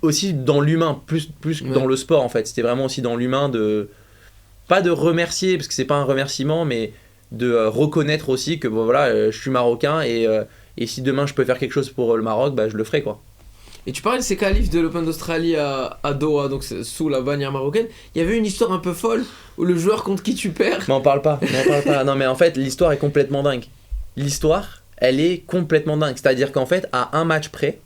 aussi dans l'humain, plus que dans le sport en fait. C'était vraiment aussi dans l'humain pas de remercier, parce que c'est pas un remerciement, mais de reconnaître aussi que je suis marocain et si demain je peux faire quelque chose pour le Maroc, je le ferai quoi. Et tu parlais de ces qualifs de l'Open d'Australie à Doha, donc sous la bannière marocaine. Il y avait une histoire un peu folle où le joueur contre qui tu perds. M'en parle pas. Non mais en fait l'histoire est complètement dingue. L'histoire, elle est complètement dingue. C'est-à-dire qu'en fait, à un match près,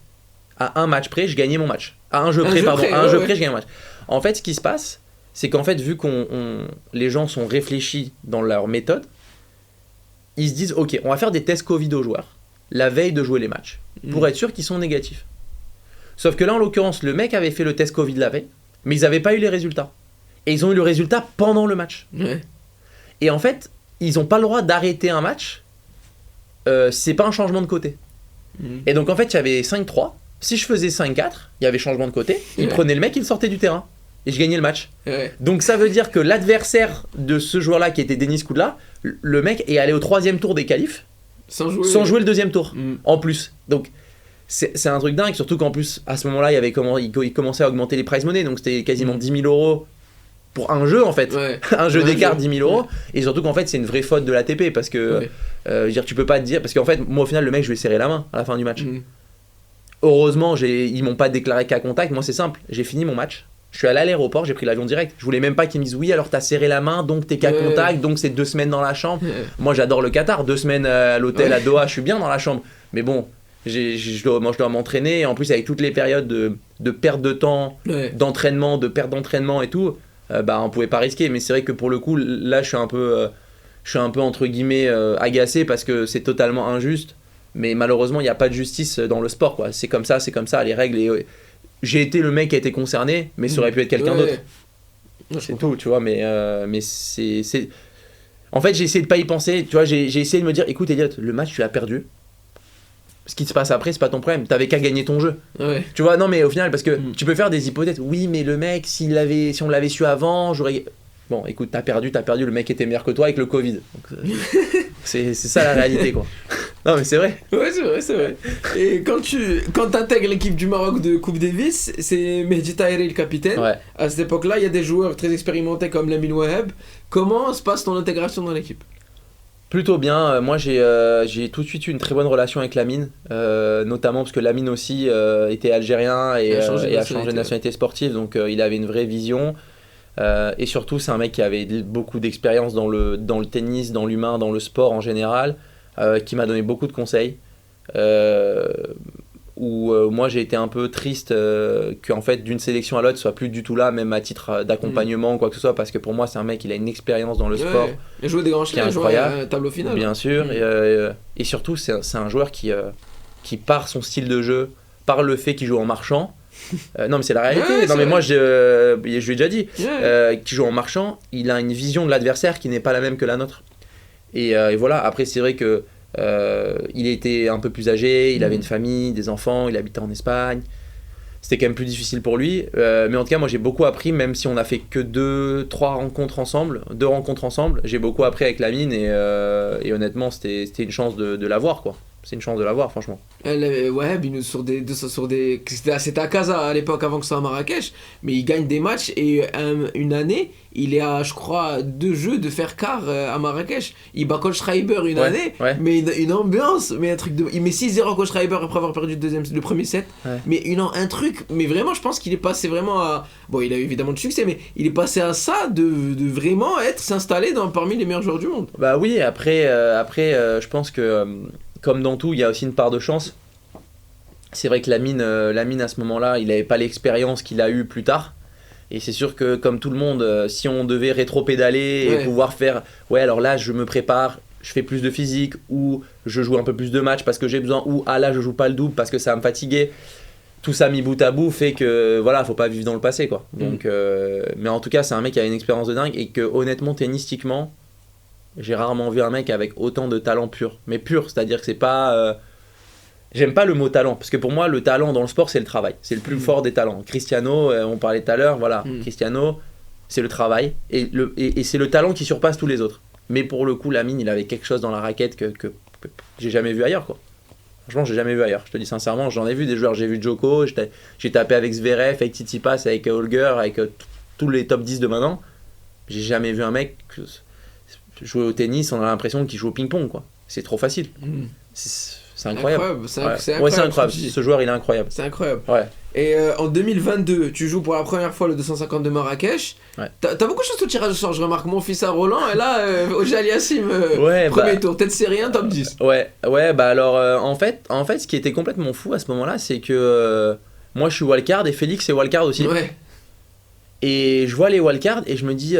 à un match près, je gagnais mon match. À un jeu près, pardon. À un jeu près, je gagnais mon match. En fait, ce qui se passe, c'est qu'en fait, vu les gens sont réfléchis dans leur méthode, ils se disent, ok, on va faire des tests Covid aux joueurs la veille de jouer les matchs pour être sûr qu'ils sont négatifs. Sauf que là, en l'occurrence, le mec avait fait le test Covid la veille, mais ils n'avaient pas eu les résultats. Et ils ont eu le résultat pendant le match. Ouais. Et en fait, ils n'ont pas le droit d'arrêter un match. C'est pas un changement de côté. Et donc en fait, il y avait 5-3. Si je faisais 5-4, il y avait changement de côté. Ils prenaient le mec, ils sortaient du terrain. Et je gagnais le match. Donc ça veut dire que l'adversaire de ce joueur-là, qui était Denis Koudla, le mec est allé au 3e tour des qualifs sans jouer le 2e tour en plus. Donc c'est un truc dingue, surtout qu'en plus à ce moment-là il commençait à augmenter les prize money, donc c'était quasiment 10 000 euros pour un jeu en fait. Un jeu d'écart, 10 000 euros. Et surtout qu'en fait c'est une vraie faute de l'ATP parce que tu peux pas te dire, parce qu'en fait moi au final le mec je lui ai serré la main à la fin du match. Heureusement ils m'ont pas déclaré cas contact. Moi c'est simple, j'ai fini mon match. Je suis allé à l'aéroport, j'ai pris l'avion direct. Je voulais même pas qu'ils me disent oui, alors t'as serré la main, donc t'es cas contact, donc c'est 2 semaines dans la chambre. Moi j'adore le Qatar, 2 semaines à l'hôtel à Doha, je suis bien dans la chambre. Mais bon, je dois m'entraîner. Et en plus avec toutes les périodes de perte de temps, d'entraînement, de perte d'entraînement et tout, on pouvait pas risquer. Mais c'est vrai que pour le coup, là je suis un peu entre guillemets agacé parce que c'est totalement injuste. Mais malheureusement il n'y a pas de justice dans le sport, quoi. C'est comme ça, les règles. J'ai été le mec qui a été concerné, mais ça aurait pu être quelqu'un d'autre. C'est tout, tu vois, mais c'est... En fait, j'ai essayé de pas y penser, tu vois, j'ai essayé de me dire, écoute Elliot, le match tu l'as perdu. Ce qui se passe après, c'est pas ton problème, t'avais qu'à gagner ton jeu. Tu vois, non mais au final, parce que tu peux faire des hypothèses. Oui, mais le mec, si on l'avait su avant, j'aurais... Bon, écoute, t'as perdu, le mec était meilleur que toi avec le Covid. Donc, c'est ça la réalité, quoi. Non mais c'est vrai. Ouais, c'est vrai. Et quand t'intègres l'équipe du Maroc de Coupe Davis, c'est Mehdi Tahiri le capitaine. À cette époque-là, il y a des joueurs très expérimentés comme Lamine Waheb. Comment se passe ton intégration dans l'équipe ? Plutôt bien. Moi, j'ai tout de suite eu une très bonne relation avec Lamine, notamment parce que Lamine aussi était algérien et a changé de nationalité sportive, donc il avait une vraie vision. Et surtout, c'est un mec qui avait beaucoup d'expérience dans le tennis, dans l'humain, dans le sport en général. Qui m'a donné beaucoup de conseils où moi j'ai été un peu triste qu'en fait d'une sélection à l'autre soit plus du tout là, même à titre d'accompagnement ou quoi que ce soit, parce que pour moi c'est un mec, il a une expérience dans le sport. Il joue des grands chelems, jouer tableau final. Bien sûr, et surtout c'est un joueur qui par son style de jeu, par le fait qu'il joue en marchant, non mais c'est la réalité, non mais moi je lui ai déjà dit, qu'il joue en marchant, il a une vision de l'adversaire qui n'est pas la même que la nôtre. Et voilà, après c'est vrai que il était un peu plus âgé, il avait une famille, des enfants, il habitait en Espagne. C'était quand même plus difficile pour lui. Mais en tout cas, moi j'ai beaucoup appris, même si on a fait que 2 rencontres ensemble. J'ai beaucoup appris avec Lamine et honnêtement, c'était une chance de l'avoir, quoi. C'est une chance de l'avoir, franchement. C'était à Casa à l'époque, avant que ce soit à Marrakech, mais il gagne des matchs et une année, il est à, je crois, 2 jeux de faire quart à Marrakech. Il bat Coach Schreiber une année, mais une ambiance, mais un truc de... Il met 6-0 Coach Schreiber après avoir perdu le premier set, mais un truc, mais vraiment, je pense qu'il est passé vraiment à... Bon, il a eu évidemment de succès, mais il est passé à ça, de vraiment s'installer parmi les meilleurs joueurs du monde. Bah oui, après je pense que... Comme dans tout, il y a aussi une part de chance. C'est vrai que Lamine à ce moment-là, il n'avait pas l'expérience qu'il a eue plus tard. Et c'est sûr que comme tout le monde, si on devait rétro-pédaler et pouvoir faire « Ouais, alors là, je me prépare, je fais plus de physique, ou je joue un peu plus de matchs parce que j'ai besoin, ou ah là, je joue pas le double parce que ça va me fatiguer », tout ça mis bout à bout fait que voilà, faut pas vivre dans le passé, quoi. Donc, mais en tout cas, c'est un mec qui a une expérience de dingue et que honnêtement, tennistiquement, j'ai rarement vu un mec avec autant de talent pur. Mais pur, c'est-à-dire que c'est pas... J'aime pas le mot talent, parce que pour moi, le talent dans le sport, c'est le travail. C'est le plus fort des talents. Cristiano, on parlait tout à l'heure, voilà. Cristiano, c'est le travail. Et c'est le talent qui surpasse tous les autres. Mais pour le coup, Lamine, il avait quelque chose dans la raquette que j'ai jamais vu ailleurs, quoi. Franchement, j'ai jamais vu ailleurs. Je te dis sincèrement, j'en ai vu des joueurs. J'ai vu Djoko, j'ai tapé avec Zverev, avec Tsitsipas, avec Holger, avec tous les top 10 de maintenant. J'ai jamais vu un mec... Jouer au tennis, on a l'impression qu'il joue au ping-pong, quoi. C'est trop facile. C'est incroyable. C'est incroyable. Ce joueur, il est incroyable. C'est incroyable. Ouais. Et en 2022, tu joues pour la première fois le 250 de Marrakech. Ouais. T'as beaucoup de choses au tirage au sort. Je remarque mon fils à Roland et là, Oji Aliassim, Ouais, premier tour. Peut-être série 1, top 10. Ouais, bah alors en fait, ce qui était complètement fou à ce moment-là, c'est que moi je suis wildcard et Félix est wildcard aussi. Ouais. Et je vois les wildcards et je me dis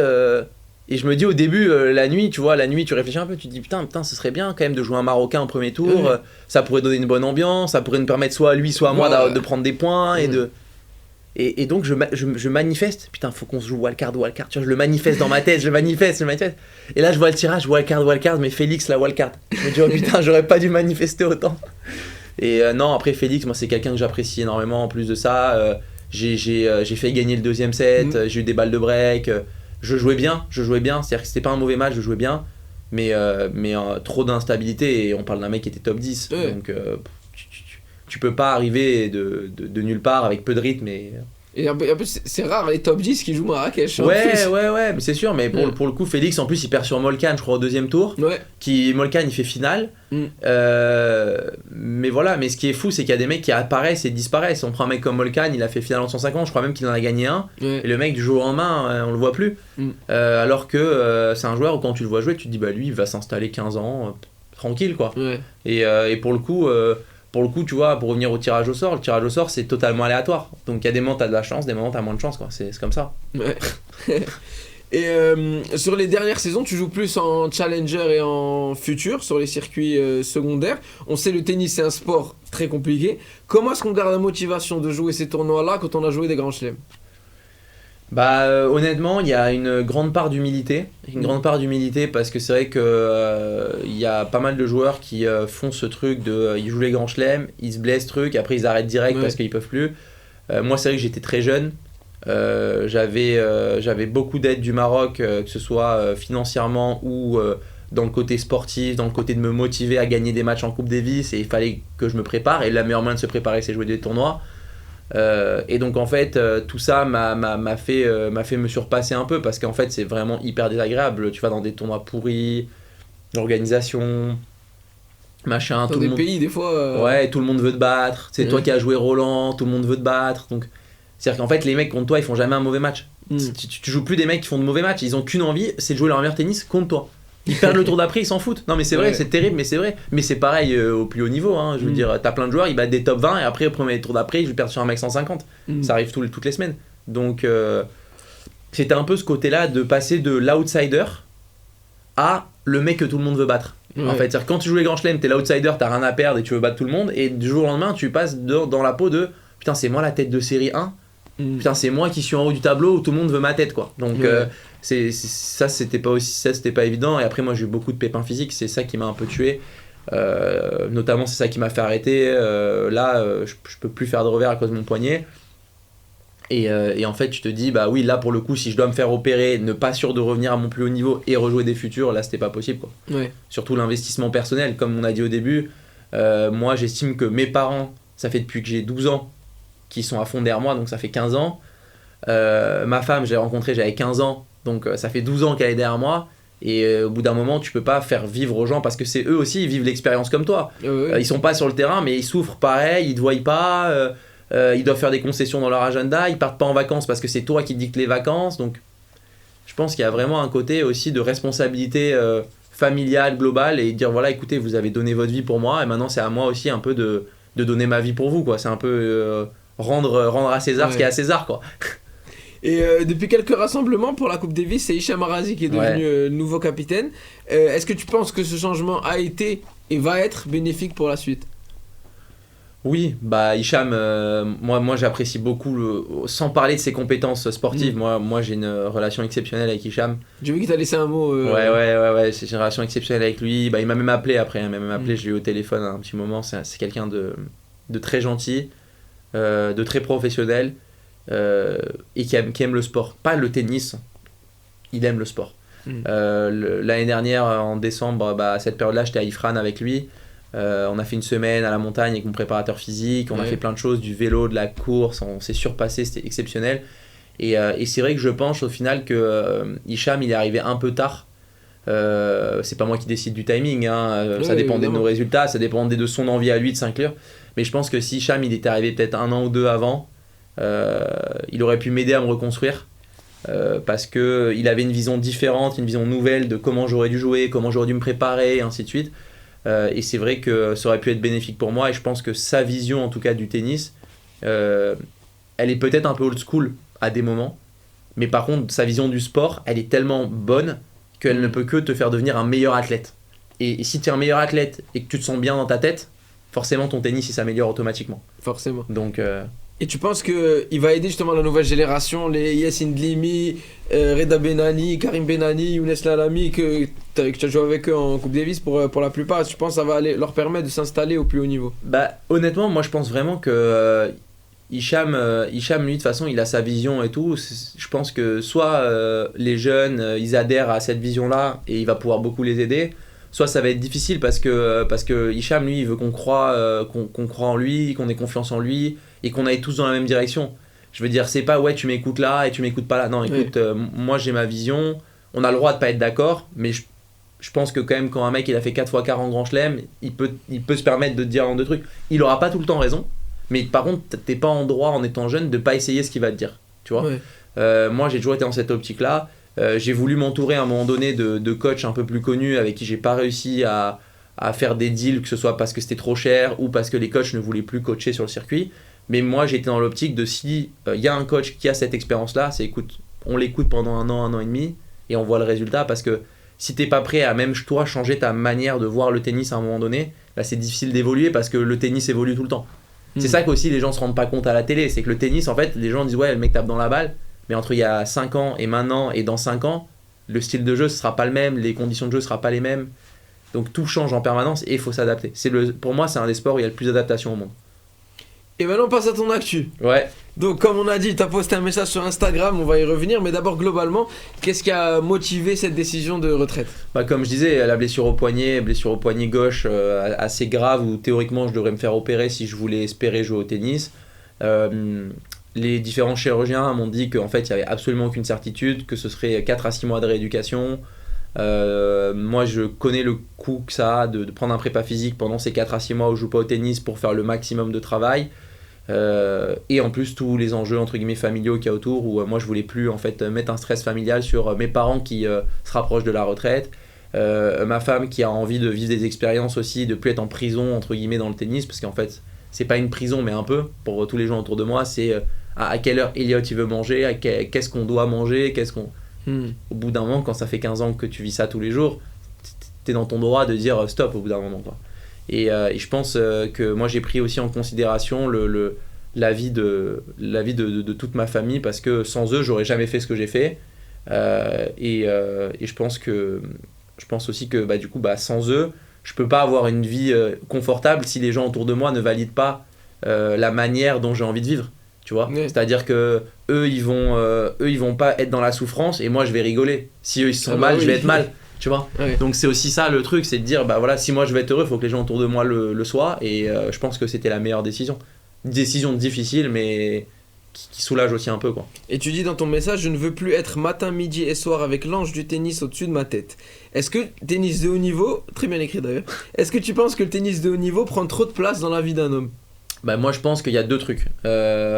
au début, la nuit, tu réfléchis un peu, tu te dis putain, ce serait bien quand même de jouer un Marocain en premier tour, ça pourrait donner une bonne ambiance, ça pourrait nous permettre soit à lui, soit à moi de prendre des points et donc je manifeste, putain, faut qu'on se joue wildcard, tu vois, je le manifeste dans ma tête, je manifeste. Et là je vois le tirage, wildcard, mais Félix la wildcard. Je me dis oh putain, j'aurais pas dû manifester autant. Et non, après Félix, moi c'est quelqu'un que j'apprécie énormément en plus de ça. J'ai fait gagner le deuxième set, j'ai eu des balles de break, je jouais bien, c'est-à-dire que c'était pas un mauvais match, je jouais bien, mais trop d'instabilité et on parle d'un mec qui était top 10, donc tu peux pas arriver de nulle part avec peu de rythme et en plus c'est rare les top 10 qui jouent Marrakech. Ouais, mais c'est sûr, mais pour le coup Félix en plus il perd sur Molkan je crois au deuxième tour, Molkan il fait finale, mais voilà, mais ce qui est fou c'est qu'il y a des mecs qui apparaissent et disparaissent. On prend un mec comme Molkan, il a fait finale en 150, je crois même qu'il en a gagné un, et le mec du jour au lendemain on le voit plus, alors que c'est un joueur où quand tu le vois jouer tu te dis bah lui il va s'installer 15 ans tranquille quoi, et pour le coup, tu vois, pour revenir au tirage au sort, le tirage au sort c'est totalement aléatoire. Donc il y a des moments t'as de la chance, des moments t'as moins de chance, quoi. C'est comme ça. Ouais. Et sur les dernières saisons, tu joues plus en challenger et en futur, sur les circuits secondaires. On sait le tennis c'est un sport très compliqué. Comment est-ce qu'on garde la motivation de jouer ces tournois-là quand on a joué des grands chelems ? Bah honnêtement, il y a une grande part d'humilité. Parce que c'est vrai que il y a pas mal de joueurs qui font ce truc de ils jouent les grands chelems, ils se blessent après ils arrêtent direct parce qu'ils peuvent plus. Moi c'est vrai que j'étais très jeune. J'avais beaucoup d'aide du Maroc, que ce soit financièrement ou dans le côté sportif, dans le côté de me motiver à gagner des matchs en Coupe Davis, et il fallait que je me prépare, et la meilleure moyen de se préparer c'est jouer des tournois. Et donc en fait tout ça m'a fait me surpasser un peu, parce qu'en fait c'est vraiment hyper désagréable. Tu vas dans des tournois pourris, l'organisation, machin, dans tout des le monde... pays des fois Ouais, tout le monde veut te battre, c'est toi qui as joué Roland, tout le monde veut te battre, donc c'est-à-dire qu'en fait les mecs contre toi ils font jamais un mauvais match. Tu joues plus des mecs qui font de mauvais matchs, ils ont qu'une envie, c'est de jouer leur meilleur tennis contre toi. Ils perdent le tour d'après, ils s'en foutent. Non mais c'est vrai, c'est terrible, mais c'est vrai. Mais c'est pareil au plus haut niveau, hein. Je veux dire, t'as plein de joueurs, ils battent des top 20 et après au premier tour d'après, ils perdent sur un mec 150. Ça arrive toutes les semaines. Donc c'était un peu ce côté-là de passer de l'outsider à le mec que tout le monde veut battre. En fait, c'est-à-dire quand tu joues les grands chelems, t'es l'outsider, t'as rien à perdre et tu veux battre tout le monde, et du jour au lendemain, tu passes dans la peau de putain, c'est moi la tête de série 1. Putain, c'est moi qui suis en haut du tableau où tout le monde veut ma tête, quoi. Donc ça c'était pas évident. Et après moi j'ai eu beaucoup de pépins physiques, c'est ça qui m'a un peu tué, notamment c'est ça qui m'a fait arrêter. Je peux plus faire de revers à cause de mon poignet, et en fait tu te dis bah oui, là pour le coup si je dois me faire opérer, ne pas sûr de revenir à mon plus haut niveau et rejouer des futurs, là c'était pas possible, quoi. Surtout l'investissement personnel, comme on a dit au début. Moi j'estime que mes parents, ça fait depuis que j'ai 12 ans qui sont à fond derrière moi, donc ça fait 15 ans. Ma femme, je l'ai rencontrée, j'avais 15 ans, donc ça fait 12 ans qu'elle est derrière moi. Et au bout d'un moment, tu peux pas faire vivre aux gens, parce que c'est eux aussi, ils vivent l'expérience comme toi. Ils sont pas sur le terrain, mais ils souffrent pareil, ils te voient pas, ils doivent faire des concessions dans leur agenda, ils partent pas en vacances parce que c'est toi qui dictes les vacances. Donc je pense qu'il y a vraiment un côté aussi de responsabilité familiale, globale, et dire voilà, écoutez, vous avez donné votre vie pour moi, et maintenant c'est à moi aussi un peu de donner ma vie pour vous, quoi. C'est un peu rendre à César ce qui est à César, quoi. Et depuis quelques rassemblements pour la Coupe Davis, c'est Hicham Arazi qui est devenu nouveau capitaine. Est-ce que tu penses que ce changement a été et va être bénéfique pour la suite ? Oui, bah Hicham, moi j'apprécie beaucoup, sans parler de ses compétences sportives. Moi j'ai une relation exceptionnelle avec Hicham. J'ai vu qu'il t'a laissé un mot. Ouais, j'ai une relation exceptionnelle avec lui. Bah, il m'a même appelé après, je l'ai eu au téléphone un petit moment. C'est quelqu'un de très gentil, de très professionnel, et qui aime le sport. Pas le tennis, il aime le sport. L'année dernière, en décembre, à cette période-là, j'étais à Ifrane avec lui. On a fait une semaine à la montagne avec mon préparateur physique, on a fait plein de choses, du vélo, de la course, on s'est surpassé, c'était exceptionnel. Et c'est vrai que je pense au final que Hicham il est arrivé un peu tard. C'est pas moi qui décide du timing, hein. Ça dépendait de nos résultats, ça dépendait de son envie à lui de s'inclure. Mais je pense que si Hicham il était arrivé peut-être un an ou deux avant, il aurait pu m'aider à me reconstruire. Parce qu'il avait une vision différente, une vision nouvelle de comment j'aurais dû jouer, comment j'aurais dû me préparer, et ainsi de suite. Et c'est vrai que ça aurait pu être bénéfique pour moi, et je pense que sa vision, en tout cas du tennis, elle est peut-être un peu old school à des moments, mais par contre, sa vision du sport, elle est tellement bonne qu'elle ne peut que te faire devenir un meilleur athlète. Et si tu es un meilleur athlète et que tu te sens bien dans ta tête, forcément ton tennis il s'améliore automatiquement. Forcément. Donc... Et tu penses qu'il va aider justement la nouvelle génération, les Yacine Dlimi, Reda Benani, Karim Benani, Younes Lalami, que tu as joué avec eux en Coupe Davis pour la plupart. Je pense que ça va leur permettre de s'installer au plus haut niveau. Bah, honnêtement, moi je pense vraiment que Hicham, lui de toute façon, il a sa vision et tout. Je pense que soit les jeunes, ils adhèrent à cette vision-là et il va pouvoir beaucoup les aider. Soit ça va être difficile parce que Hicham, lui, il veut qu'on croit en lui, qu'on ait confiance en lui et qu'on aille tous dans la même direction. Je veux dire, c'est pas ouais, tu m'écoutes là et tu m'écoutes pas là. Non, écoute, moi j'ai ma vision, on a le droit de pas être d'accord, mais je pense que quand même, quand un mec il a fait 4 fois 40 Grand Chelem, il peut se permettre de te dire un deux trucs. Il aura pas tout le temps raison, mais par contre, t'es pas en droit en étant jeune de pas essayer ce qu'il va te dire. Tu vois. Moi j'ai toujours été dans cette optique-là. J'ai voulu m'entourer à un moment donné de coachs un peu plus connus avec qui j'ai pas réussi à faire des deals, que ce soit parce que c'était trop cher ou parce que les coachs ne voulaient plus coacher sur le circuit. Mais moi j'étais dans l'optique de si y a un coach qui a cette expérience-là, c'est écoute, on l'écoute pendant un an et demi et on voit le résultat, parce que si t'es pas prêt à même toi changer ta manière de voir le tennis à un moment donné, là c'est difficile d'évoluer parce que le tennis évolue tout le temps. C'est ça qu'aussi les gens se rendent pas compte à la télé, c'est que le tennis en fait, les gens disent ouais le mec tape dans la balle. Mais entre il y a 5 ans et maintenant et dans 5 ans, le style de jeu ne sera pas le même, les conditions de jeu ne seront pas les mêmes. Donc tout change en permanence et il faut s'adapter. Pour moi, c'est un des sports où il y a le plus d'adaptation au monde. Et maintenant, on passe à ton actu. Ouais. Donc, comme on a dit, tu as posté un message sur Instagram, on va y revenir. Mais d'abord, globalement, qu'est-ce qui a motivé cette décision de retraite ? Bah, comme je disais, la blessure au poignet gauche assez grave, où théoriquement je devrais me faire opérer si je voulais espérer jouer au tennis. Les différents chirurgiens m'ont dit qu'en fait il n'y avait absolument aucune certitude, que ce serait 4 à 6 mois de rééducation. Moi je connais le coût que ça a de prendre un prépa physique pendant ces 4 à 6 mois où je joue pas au tennis pour faire le maximum de travail. Et en plus tous les enjeux entre guillemets familiaux qu'il y a autour, où moi je voulais plus en fait mettre un stress familial sur mes parents qui se rapprochent de la retraite, ma femme qui a envie de vivre des expériences aussi, de plus être en prison entre guillemets dans le tennis, parce qu'en fait c'est pas une prison mais un peu pour tous les gens autour de moi, c'est à quelle heure Elliot il veut manger, qu'est-ce qu'on doit manger, au bout d'un moment, quand ça fait 15 ans que tu vis ça tous les jours, t'es dans ton droit de dire stop au bout d'un moment, quoi. Et je pense que moi j'ai pris aussi en considération la vie de toute ma famille, parce que sans eux j'aurais jamais fait ce que j'ai fait. Et je pense aussi que du coup sans eux je peux pas avoir une vie confortable si les gens autour de moi ne valident pas la manière dont j'ai envie de vivre. Tu vois, c'est-à-dire que eux ils vont pas être dans la souffrance et moi je vais rigoler. Si eux ils se sentent mal, je vais être mal. Tu vois. Donc c'est aussi ça le truc, c'est de dire voilà, si moi je veux être heureux, il faut que les gens autour de moi le soient. Et je pense que c'était la meilleure décision. Une décision difficile, mais qui soulage aussi un peu, quoi. Et tu dis dans ton message, je ne veux plus être matin, midi et soir avec l'ange du tennis au-dessus de ma tête. Est-ce que tennis de haut niveau, très bien écrit d'ailleurs, est-ce que tu penses que le tennis de haut niveau prend trop de place dans la vie d'un homme ? Bah moi je pense qu'il y a deux trucs.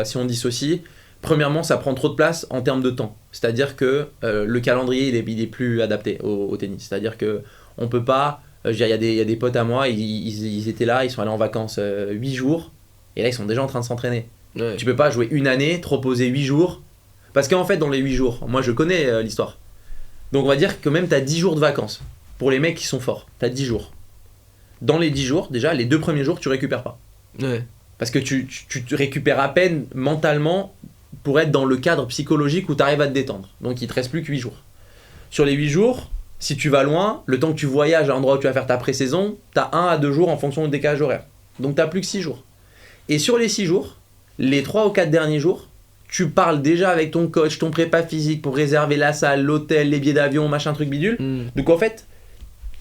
Si on dissocie, premièrement ça prend trop de place en termes de temps. C'est-à-dire que le calendrier il est plus adapté au tennis. C'est-à-dire que on peut pas, il y a des potes à moi, ils étaient là, ils sont allés en vacances 8 jours et là ils sont déjà en train de s'entraîner. Ouais. Tu peux pas jouer une année, te reposer 8 jours. Parce qu'en fait dans les 8 jours, moi je connais l'histoire. Donc on va dire que même t'as 10 jours de vacances. Pour les mecs qui sont forts, t'as 10 jours. Dans les 10 jours, déjà les 2 premiers jours tu récupères pas. Ouais. Parce que tu te récupères à peine mentalement pour être dans le cadre psychologique où tu arrives à te détendre. Donc il te reste plus que 8 jours. Sur les 8 jours, si tu vas loin, le temps que tu voyages à l'endroit où tu vas faire ta pré-saison, tu as 1 à 2 jours en fonction du décalage horaire. Donc tu n'as plus que 6 jours. Et sur les 6 jours, les 3 ou 4 derniers jours, tu parles déjà avec ton coach, ton prépa physique pour réserver la salle, l'hôtel, les billets d'avion, machin truc bidule. Donc en fait,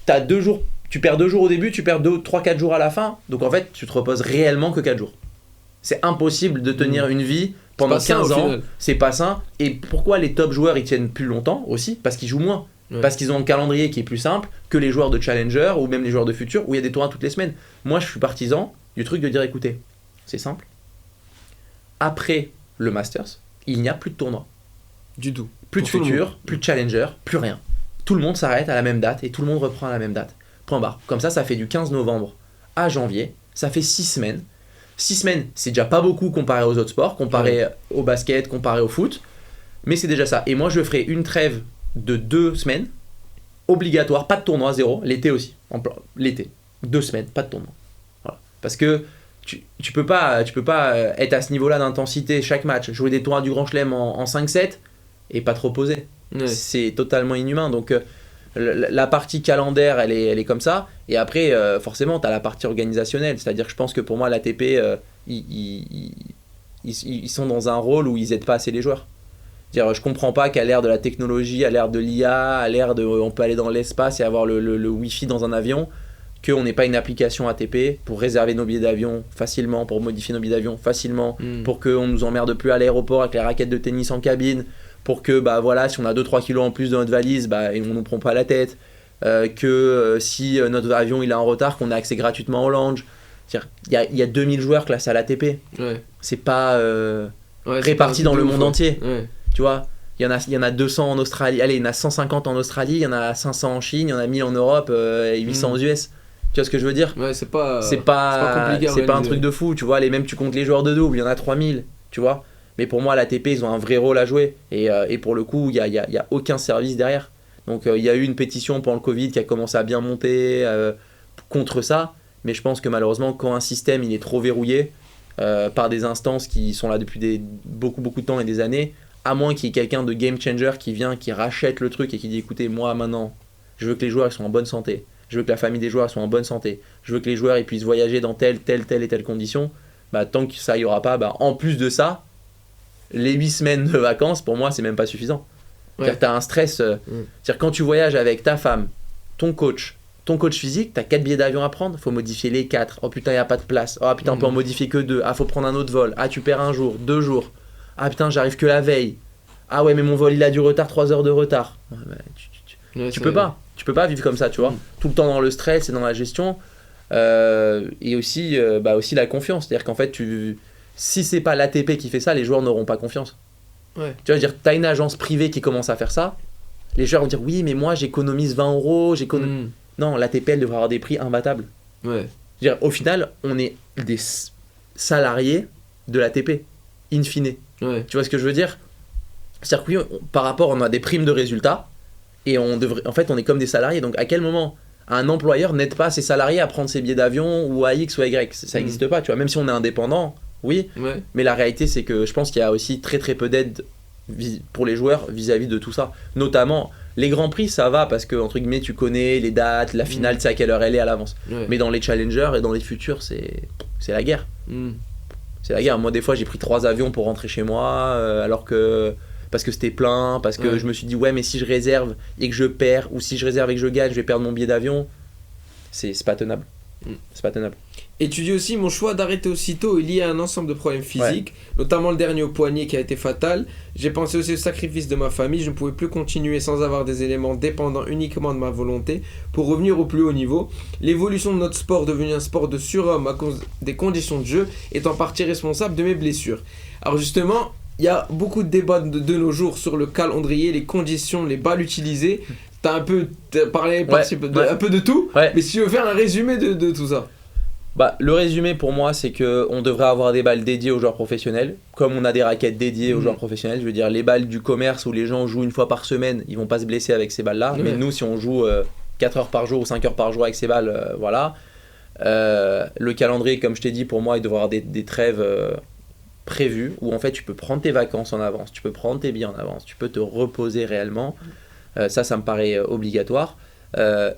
t'as 2 jours. Tu perds 2 jours au début, tu perds 3-4 jours à la fin. Donc en fait, tu te reposes réellement que 4 jours. C'est impossible de tenir une vie pendant 15 ans. C'est pas sain. Et pourquoi les top joueurs ils tiennent plus longtemps aussi ? Parce qu'ils jouent moins. Ouais. Parce qu'ils ont un calendrier qui est plus simple que les joueurs de Challenger ou même les joueurs de Futur où il y a des tournois toutes les semaines. Moi, je suis partisan du truc de dire écoutez, c'est simple. Après le Masters, il n'y a plus de tournoi. Du tout. Plus de futur, plus de challenger, plus rien. Tout le monde s'arrête à la même date et tout le monde reprend à la même date. Point barre. Comme ça fait du 15 novembre à janvier. Ça fait 6 semaines. 6 semaines, c'est déjà pas beaucoup comparé aux autres sports, comparé au basket, comparé au foot. Mais c'est déjà ça. Et moi, je ferai une trêve de 2 semaines, obligatoire, pas de tournoi, 0. L'été aussi. L'été. 2 semaines, pas de tournoi. Voilà. Parce que tu peux pas être à ce niveau-là d'intensité chaque match, jouer des tournois du Grand Chelem en 5-7 et pas trop poser. Ouais. C'est totalement inhumain. Donc la partie calendaire, elle est comme ça. Et après, forcément, tu as la partie organisationnelle. C'est-à-dire que je pense que pour moi, l'ATP, ils sont dans un rôle où ils aident pas assez les joueurs. C'est-à-dire, je comprends pas qu'à l'ère de la technologie, à l'ère de l'IA, à l'ère de on peut aller dans l'espace et avoir le Wi-Fi dans un avion, qu'on n'ait pas une application ATP pour réserver nos billets d'avion facilement, pour modifier nos billets d'avion facilement, pour qu'on nous emmerde plus à l'aéroport avec les raquettes de tennis en cabine, pour que si on a 2-3 kilos en plus dans notre valise, on ne nous prend pas la tête, si notre avion il est en retard, qu'on a accès gratuitement au lounge. Il y a 2000 joueurs classés à l'ATP. Ouais. C'est pas réparti dans le monde entier. Ouais. Tu vois, il y en a 200 en Australie, allez, il y en a 150 en Australie, il y en a 500 en Chine, il y en a 1000 en Europe et 800 aux US. Tu vois ce que je veux dire ? Ouais, c'est pas compliqué. C'est pas un truc de fou, tu vois. Même tu comptes les joueurs de double, il y en a 3000, tu vois. Mais pour moi, l'ATP, ils ont un vrai rôle à jouer. Et pour le coup, il y a aucun service derrière. Donc il y a eu une pétition pendant le Covid qui a commencé à bien monter contre ça. Mais je pense que malheureusement, quand un système il est trop verrouillé par des instances qui sont là depuis beaucoup de temps et des années, à moins qu'il y ait quelqu'un de game changer qui vient, qui rachète le truc et qui dit écoutez, moi maintenant, je veux que les joueurs ils soient en bonne santé. Je veux que la famille des joueurs soit en bonne santé. Je veux que les joueurs ils puissent voyager dans telle et telle condition. Tant que ça y aura pas, en plus de ça, les 8 semaines de vacances, pour moi, c'est même pas suffisant. Ouais. C'est-à-dire que t'as un stress. C'est-à-dire quand tu voyages avec ta femme, ton coach physique, t'as 4 billets d'avion à prendre, faut modifier les 4. Oh putain, y a pas de place. Oh putain, on peut en modifier que 2. Ah, faut prendre un autre vol. Ah, tu perds un jour, 2 jours. Ah putain, j'arrive que la veille. Ah ouais, mais mon vol il a du retard, 3 heures de retard. Ouais, tu peux pas. Tu peux pas vivre comme ça, tu vois. Tout le temps dans le stress et dans la gestion. Et aussi la confiance. C'est-à-dire qu'en fait, si c'est pas l'ATP qui fait ça, les joueurs n'auront pas confiance. Ouais. Tu vas dire, t'as une agence privée qui commence à faire ça. Les joueurs vont dire, oui, mais moi j'économise 20 euros. Non, l'ATP elle devrait avoir des prix imbattables. Ouais. Dire, au final, on est des salariés de l'ATP, in fine. Ouais. Tu vois ce que je veux dire ? C'est-à-dire que oui, par rapport, on a des primes de résultats. Et on est comme des salariés. Donc à quel moment un employeur n'aide pas ses salariés à prendre ses billets d'avion ou à X ou à Y ? Ça n'existe pas, tu vois. Même si on est indépendant, oui. Ouais. Mais la réalité, c'est que je pense qu'il y a aussi très très peu d'aide pour les joueurs vis-à-vis de tout ça. Notamment, les grands prix, ça va parce que, entre guillemets, tu connais les dates, la finale, tu sais à quelle heure elle est à l'avance. Ouais. Mais dans les challengers et dans les futurs, c'est la guerre. C'est la guerre. Moi, des fois, j'ai pris 3 avions pour rentrer chez moi alors que... Parce que c'était plein, parce que je me suis dit ouais mais si je réserve et que je perds, ou si je réserve et que je gagne, je vais perdre mon billet d'avion. C'est pas tenable. C'est pas tenable. Et tu dis aussi mon choix d'arrêter aussitôt est lié à un ensemble de problèmes physiques, notamment le dernier au poignet qui a été fatal. J'ai pensé aussi au sacrifice de ma famille, je ne pouvais plus continuer sans avoir des éléments dépendants uniquement de ma volonté pour revenir au plus haut niveau. L'évolution de notre sport devenu un sport de surhomme à cause des conditions de jeu est en partie responsable de mes blessures. Alors justement, il y a beaucoup de débats de nos jours sur le calendrier, les conditions, les balles utilisées. T'as un peu parlé un peu de tout, mais si tu veux faire un résumé de tout ça. Le résumé pour moi, c'est qu'on devrait avoir des balles dédiées aux joueurs professionnels, comme on a des raquettes dédiées aux joueurs professionnels. Je veux dire, les balles du commerce où les gens jouent une fois par semaine, ils vont pas se blesser avec ces balles-là. Mais nous, si on joue 4 heures par jour ou 5 heures par jour avec ces balles, voilà. Le calendrier, comme je t'ai dit, pour moi, il devrait avoir des trêves... prévu où en fait tu peux prendre tes vacances en avance, tu peux prendre tes billets en avance, tu peux te reposer réellement. Ça me paraît obligatoire.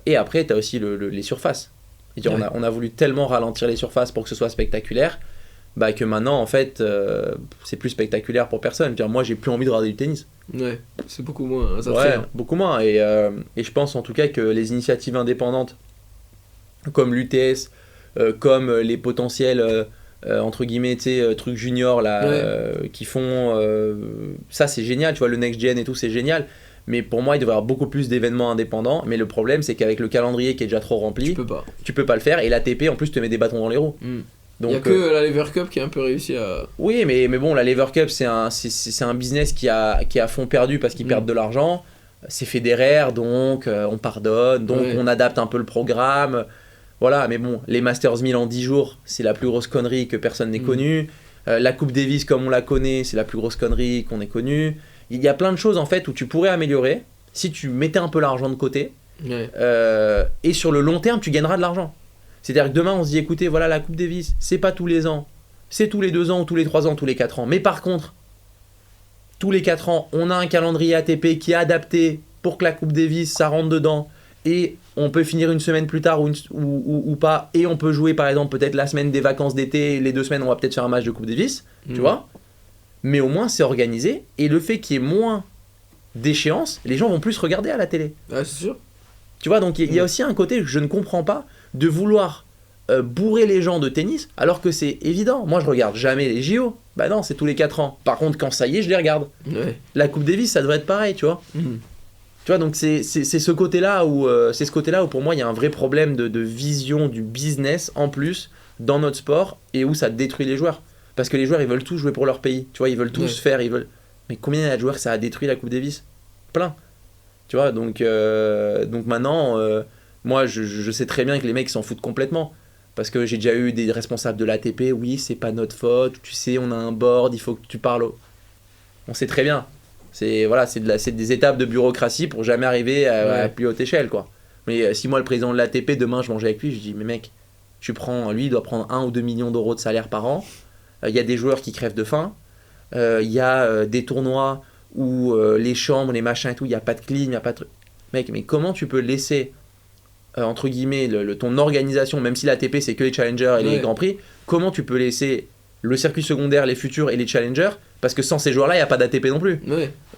Et après tu as aussi les surfaces. On a voulu tellement ralentir les surfaces pour que ce soit spectaculaire que maintenant en fait c'est plus spectaculaire pour personne. Moi j'ai plus envie de regarder du tennis. Ouais, c'est beaucoup moins. Ça beaucoup moins. Et je pense en tout cas que les initiatives indépendantes comme l'UTS, comme les potentiels entre guillemets trucs juniors là qui font ça c'est génial, tu vois, le next gen et tout c'est génial, mais pour moi il devrait y avoir beaucoup plus d'événements indépendants. Mais le problème c'est qu'avec le calendrier qui est déjà trop rempli, tu peux pas le faire, et l'ATP en plus te met des bâtons dans les roues. Donc, il n'y a que la Lever Cup qui a un peu réussi à... Oui, mais bon, la Lever Cup, c'est un business qui a fond perdu parce qu'ils perdent de l'argent. C'est Federer, donc on pardonne, donc on adapte un peu le programme. Voilà, mais bon, les Masters 1000 en 10 jours, c'est la plus grosse connerie que personne n'ait connue. La Coupe Davis, comme on la connaît, c'est la plus grosse connerie qu'on ait connue. Il y a plein de choses en fait où tu pourrais améliorer si tu mettais un peu l'argent de côté. Et sur le long terme, tu gagneras de l'argent. C'est-à-dire que demain, on se dit, écoutez, voilà, la Coupe Davis, c'est pas tous les ans, c'est tous les 2 ans, tous les 3 ans, tous les 4 ans. Mais par contre, tous les 4 ans, on a un calendrier ATP qui est adapté pour que la Coupe Davis, ça rentre dedans. Et on peut finir une semaine plus tard ou pas. Et on peut jouer, par exemple, peut-être la semaine des vacances d'été, les 2 semaines, on va peut-être faire un match de Coupe Davis, tu vois. Mais au moins, c'est organisé. Et le fait qu'il y ait moins d'échéances, les gens vont plus regarder à la télé. Ah, c'est sûr. Tu vois, donc il y a aussi un côté que je ne comprends pas de vouloir bourrer les gens de tennis alors que c'est évident. Moi, je regarde jamais les JO. Bah non, c'est tous les 4 ans. Par contre, quand ça y est, je les regarde. La Coupe Davis, ça devrait être pareil, tu vois. Tu vois, donc c'est ce côté-là où pour moi, il y a un vrai problème de vision du business en plus dans notre sport et où ça détruit les joueurs. Parce que les joueurs, ils veulent tous jouer pour leur pays. Tu vois, ils veulent tous faire, ils veulent... Mais combien il y a de joueurs que ça a détruit la Coupe Davis ? Plein. Tu vois, donc maintenant, moi, je sais très bien que les mecs s'en foutent complètement. Parce que j'ai déjà eu des responsables de l'ATP, oui, c'est pas notre faute, tu sais, on a un board, il faut que tu parles. On sait très bien. C'est des étapes de bureaucratie pour jamais arriver à plus haute échelle, quoi. Mais si moi, le président de l'ATP, demain, je mangeais avec lui, je dis, mais mec, lui, il doit prendre 1 ou 2 millions d'euros de salaire par an. Il y a des joueurs qui crèvent de faim. Il y a des tournois où les chambres, les machins et tout, il n'y a pas de clim, il n'y a pas de truc. Mec, mais comment tu peux laisser, entre guillemets, ton organisation, même si l'ATP c'est que les challengers et les grands prix, comment tu peux laisser le circuit secondaire, les futurs et les challengers, parce que sans ces joueurs-là, il n'y a pas d'ATP non plus.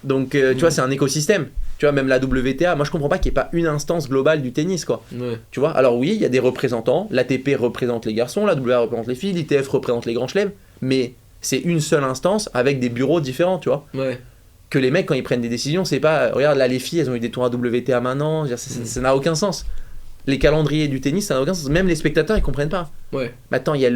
Donc, tu vois, c'est un écosystème. Tu vois, même la WTA, moi je comprends pas qu'il n'y ait pas une instance globale du tennis, quoi. Tu vois, alors oui, il y a des représentants, l'ATP représente les garçons, la WTA représente les filles, l'ITF représente les grands chelems, mais c'est une seule instance avec des bureaux différents, tu vois. Que les mecs, quand ils prennent des décisions, c'est pas, regarde là, les filles, elles ont eu des tournois WTA maintenant, ça n'a aucun sens. Les calendriers du tennis, ça n'a aucun sens. Même les spectateurs, ils comprennent pas. Mais attends, il y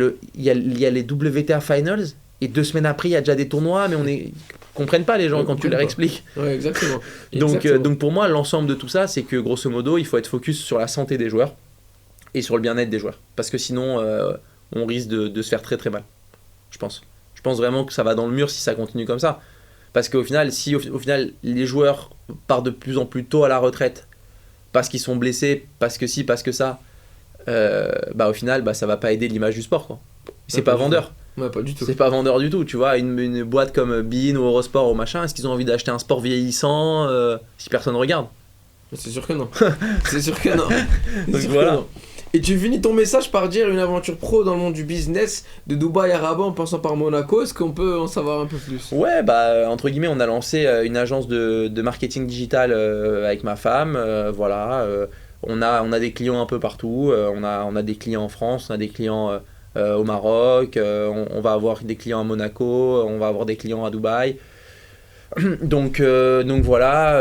a les WTA Finals, et 2 semaines après, il y a déjà des tournois, mais ils comprennent pas les gens quand tu leur expliques. Exactement. Donc pour moi, l'ensemble de tout ça, c'est que grosso modo, il faut être focus sur la santé des joueurs et sur le bien-être des joueurs. Parce que sinon, on risque de se faire très très mal, je pense. Je pense vraiment que ça va dans le mur si ça continue comme ça. Parce qu'au final, si au final les joueurs partent de plus en plus tôt à la retraite, parce qu'ils sont blessés, parce que si, parce que ça, au final, ça va pas aider l'image du sport, quoi. C'est pas vendeur. Pas du tout. C'est pas vendeur du tout, tu vois. Une boîte comme Bein ou Eurosport ou machin, est-ce qu'ils ont envie d'acheter un sport vieillissant si personne regarde ? C'est sûr que non. C'est sûr que non. Donc voilà. Et tu finis ton message par dire une aventure pro dans le monde du business, de Dubaï à Rabat en passant par Monaco. Est-ce qu'on peut en savoir un peu plus ? Ouais, entre guillemets, on a lancé une agence de marketing digital avec ma femme. On a des clients un peu partout. On a des clients en France, on a des clients au Maroc, on va avoir des clients à Monaco, on va avoir des clients à Dubaï. Donc voilà,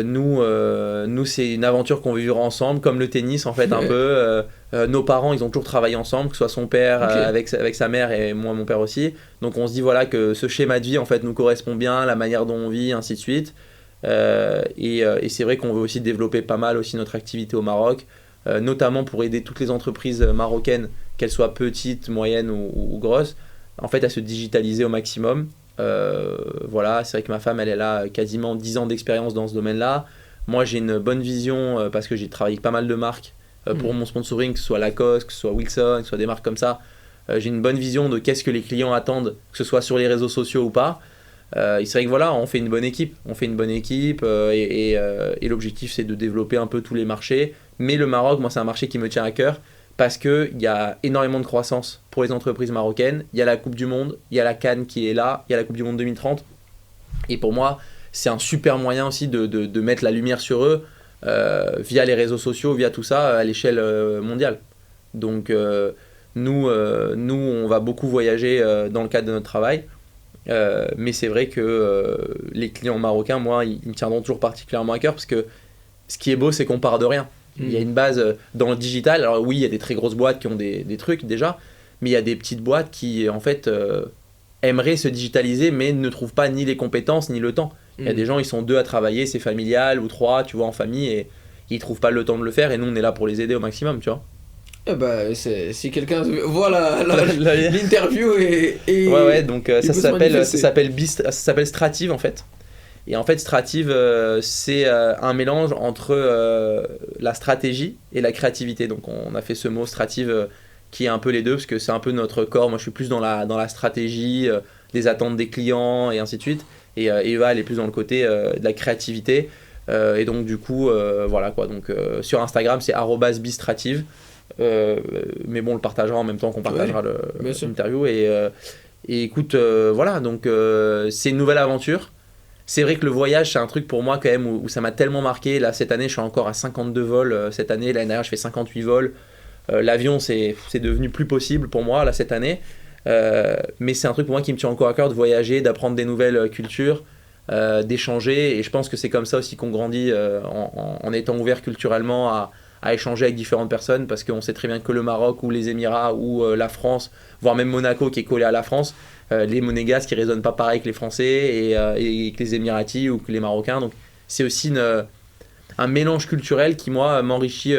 nous c'est une aventure qu'on vivra ensemble, comme le tennis en fait un peu. Nos parents, ils ont toujours travaillé ensemble, que ce soit son père avec sa mère et moi mon père aussi. Donc on se dit voilà que ce schéma de vie en fait nous correspond bien, la manière dont on vit, ainsi de suite. Et c'est vrai qu'on veut aussi développer pas mal aussi notre activité au Maroc, notamment pour aider toutes les entreprises marocaines, qu'elles soient petites, moyennes ou grosses, en fait à se digitaliser au maximum. C'est vrai que ma femme elle a quasiment 10 ans d'expérience dans ce domaine-là. Moi j'ai une bonne vision parce que j'ai travaillé avec pas mal de marques pour mon sponsoring, que ce soit Lacoste, que ce soit Wilson, que ce soit des marques comme ça. J'ai une bonne vision de qu'est-ce que les clients attendent, que ce soit sur les réseaux sociaux ou pas. C'est vrai que voilà, on fait une bonne équipe, et l'objectif c'est de développer un peu tous les marchés. Mais le Maroc, moi c'est un marché qui me tient à cœur parce qu'il y a énormément de croissance pour les entreprises marocaines. Il y a la Coupe du Monde, il y a la CAN qui est là, il y a la Coupe du Monde 2030. Et pour moi, c'est un super moyen aussi de mettre la lumière sur eux via les réseaux sociaux, via tout ça à l'échelle mondiale. Donc nous, on va beaucoup voyager dans le cadre de notre travail. Mais c'est vrai que les clients marocains, moi, ils me tiendront toujours particulièrement à cœur parce que ce qui est beau, c'est qu'on part de rien. Il y a une base dans le digital. Alors oui, il y a des très grosses boîtes qui ont des trucs déjà, mais il y a des petites boîtes qui en fait aimeraient se digitaliser mais ne trouvent pas ni les compétences ni le temps. Il y a des gens, ils sont 2 à travailler, c'est familial, ou 3, tu vois, en famille, et ils trouvent pas le temps de le faire, et nous on est là pour les aider au maximum, tu vois. Eh bah, si quelqu'un voit l'interview et ouais, donc ça s'appelle Strative en fait. Et en fait, Strative, c'est un mélange entre la stratégie et la créativité. Donc on a fait ce mot Strative qui est un peu les deux, parce que c'est un peu notre corps. Moi je suis plus dans la stratégie, les attentes des clients et ainsi de suite. Et Eva, elle est plus dans le côté de la créativité. Et donc du coup, voilà quoi. Donc sur Instagram, c'est @bistrative. Mais bon, on le partagera en même temps qu'on partagera l'interview. Et écoute, voilà, donc c'est une nouvelle aventure. C'est vrai que le voyage, c'est un truc pour moi quand même où ça m'a tellement marqué. Là, cette année, je suis encore à 52 vols. Cette année, l'année dernière, je fais 58 vols. L'avion, c'est devenu plus possible pour moi là, cette année. Mais c'est un truc pour moi qui me tient encore à cœur de voyager, d'apprendre des nouvelles cultures, d'échanger. Et je pense que c'est comme ça aussi qu'on grandit en étant ouvert culturellement à échanger avec différentes personnes, parce qu'on sait très bien que le Maroc ou les Émirats ou la France, voire même Monaco qui est collé à la France, les Monégasques qui ne résonnent pas pareil que les Français et que les Émiratis ou que les Marocains. Donc c'est aussi un mélange culturel qui moi m'enrichit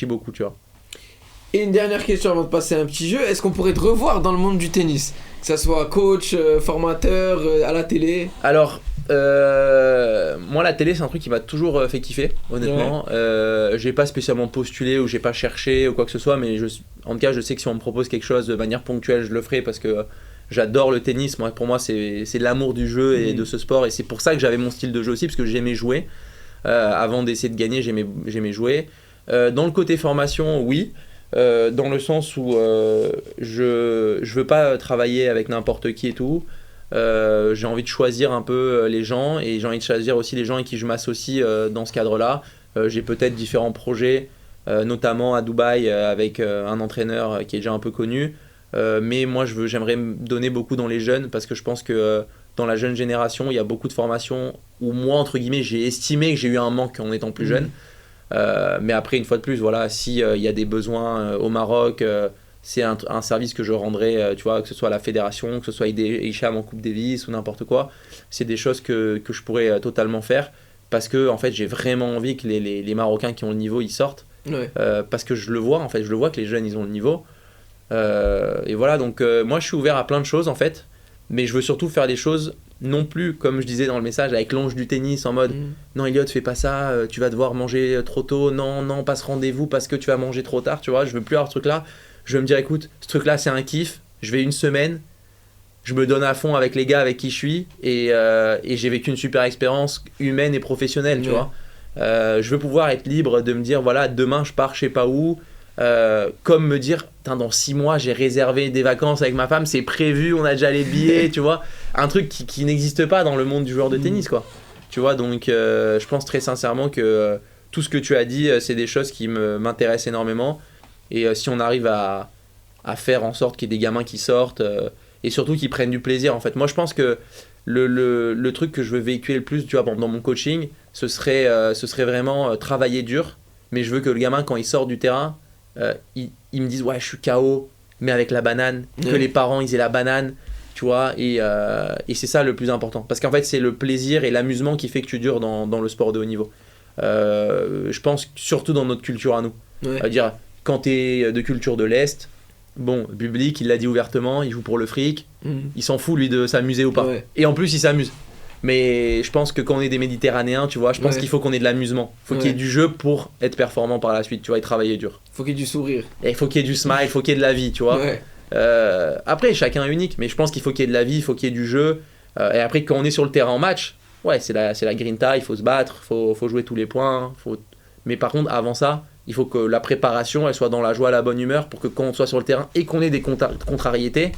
beaucoup, tu vois. Et une dernière question avant de passer à un petit jeu, est-ce qu'on pourrait te revoir dans le monde du tennis, que ça soit coach, formateur, à la télé? Alors moi la télé c'est un truc qui m'a toujours fait kiffer honnêtement. J'ai pas spécialement postulé ou j'ai pas cherché ou quoi que ce soit, mais en tout cas je sais que si on me propose quelque chose de manière ponctuelle je le ferai, parce que j'adore le tennis. Pour moi c'est l'amour du jeu et de ce sport, et c'est pour ça que j'avais mon style de jeu aussi, parce que j'aimais jouer. Avant d'essayer de gagner, j'aimais jouer. Dans le côté formation, oui. Dans le sens où je veux pas travailler avec n'importe qui et tout. J'ai envie de choisir un peu les gens, et j'ai envie de choisir aussi les gens avec qui je m'associe dans ce cadre-là. J'ai peut-être différents projets, notamment à Dubaï avec un entraîneur qui est déjà un peu connu. Mais moi j'aimerais me donner beaucoup dans les jeunes, parce que je pense que dans la jeune génération il y a beaucoup de formations où moi entre guillemets j'ai estimé que j'ai eu un manque en étant plus jeune. Mais après, une fois de plus, voilà, si y a des besoins au Maroc, c'est un service que je rendrai, tu vois, que ce soit à la fédération, que ce soit Hicham en Coupe Davis ou n'importe quoi. C'est des choses que je pourrais totalement faire, parce que en fait j'ai vraiment envie que les Marocains qui ont le niveau ils sortent. Parce que je le vois que les jeunes ils ont le niveau. Et voilà, donc moi je suis ouvert à plein de choses en fait, mais je veux surtout faire des choses non plus, comme je disais dans le message, avec l'ange du tennis, en mode non Elliot, fais pas ça, tu vas devoir manger trop tôt, non, pas ce rendez-vous parce que tu vas manger trop tard, tu vois. Je veux plus avoir ce truc là. Je veux me dire, écoute, ce truc là c'est un kiff, je vais une semaine, je me donne à fond avec les gars avec qui je suis, et j'ai vécu une super expérience humaine et professionnelle, tu vois. Je veux pouvoir être libre de me dire, voilà, demain je pars je sais pas où, comme me dire, dans 6 mois j'ai réservé des vacances avec ma femme, c'est prévu, on a déjà les billets, tu vois. Un truc qui n'existe pas dans le monde du joueur de tennis, quoi. Tu vois, donc je pense très sincèrement que tout ce que tu as dit, c'est des choses qui m'intéressent énormément. Et si on arrive à faire en sorte qu'il y ait des gamins qui sortent, et surtout qui prennent du plaisir, en fait. Moi, je pense que le truc que je veux véhiculer le plus, tu vois, dans mon coaching, ce serait vraiment travailler dur, mais je veux que le gamin, quand il sort du terrain, il me dise, ouais, je suis KO, mais avec la banane, que les parents, ils aient la banane. Tu vois, et c'est ça le plus important, parce qu'en fait c'est le plaisir et l'amusement qui fait que tu dures dans le sport de haut niveau. Je pense surtout dans notre culture à nous, dire, quand tu es de culture de l'Est, bon, Bublik il l'a dit ouvertement, il joue pour le fric, il s'en fout lui de s'amuser ou pas, et en plus il s'amuse. Mais je pense que quand on est des Méditerranéens, tu vois, je pense qu'il faut qu'on ait de l'amusement, faut qu'il y ait du jeu pour être performant par la suite, tu vois, et travailler dur. Faut qu'il y ait du sourire, et il faut qu'il y ait du smile, il faut qu'il y ait de la vie, tu vois. Après chacun est unique, mais je pense qu'il faut qu'il y ait de la vie, il faut qu'il y ait du jeu, et après quand on est sur le terrain en match, ouais, c'est la grinta, il faut se battre, faut jouer tous les points, mais par contre avant ça il faut que la préparation elle soit dans la joie, la bonne humeur, pour que quand on soit sur le terrain et qu'on ait des contrariétés,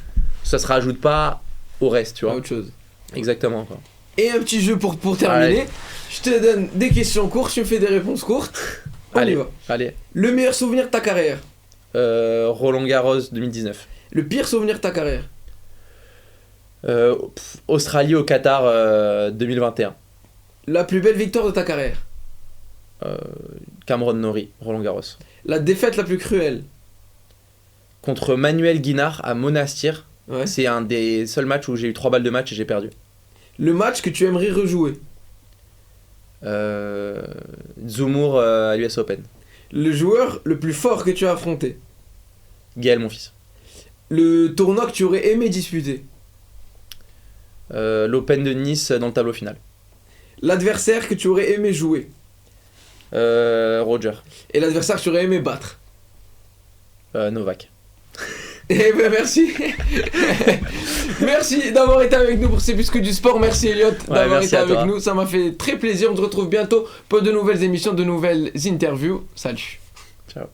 ça se rajoute pas au reste, tu vois. Autre chose. Exactement, quoi. Et un petit jeu pour terminer. Allez. Je te donne des questions courtes, tu me fais des réponses courtes. On y va. Allez. Le meilleur souvenir de ta carrière? Roland Garros 2019. Le pire souvenir de ta carrière? Australie au Qatar 2021. La plus belle victoire de ta carrière? Cameron Norrie, Roland Garros. La défaite la plus cruelle? Contre Manuel Guinard à Monastir. Ouais. C'est un des seuls matchs où j'ai eu 3 balles de match et j'ai perdu. Le match que tu aimerais rejouer. Zoumour à l'US Open. Le joueur le plus fort que tu as affronté. Gaël, mon fils. Le tournoi que tu aurais aimé disputer. L'Open de Nice dans le tableau final. L'adversaire que tu aurais aimé jouer. Roger. Et l'adversaire que tu aurais aimé battre. Novak. Eh ben merci. Merci d'avoir été avec nous pour C'est plus que du sport. Merci Elliot d'avoir été avec nous. Ça m'a fait très plaisir. On se retrouve bientôt pour de nouvelles émissions, de nouvelles interviews. Salut. Ciao.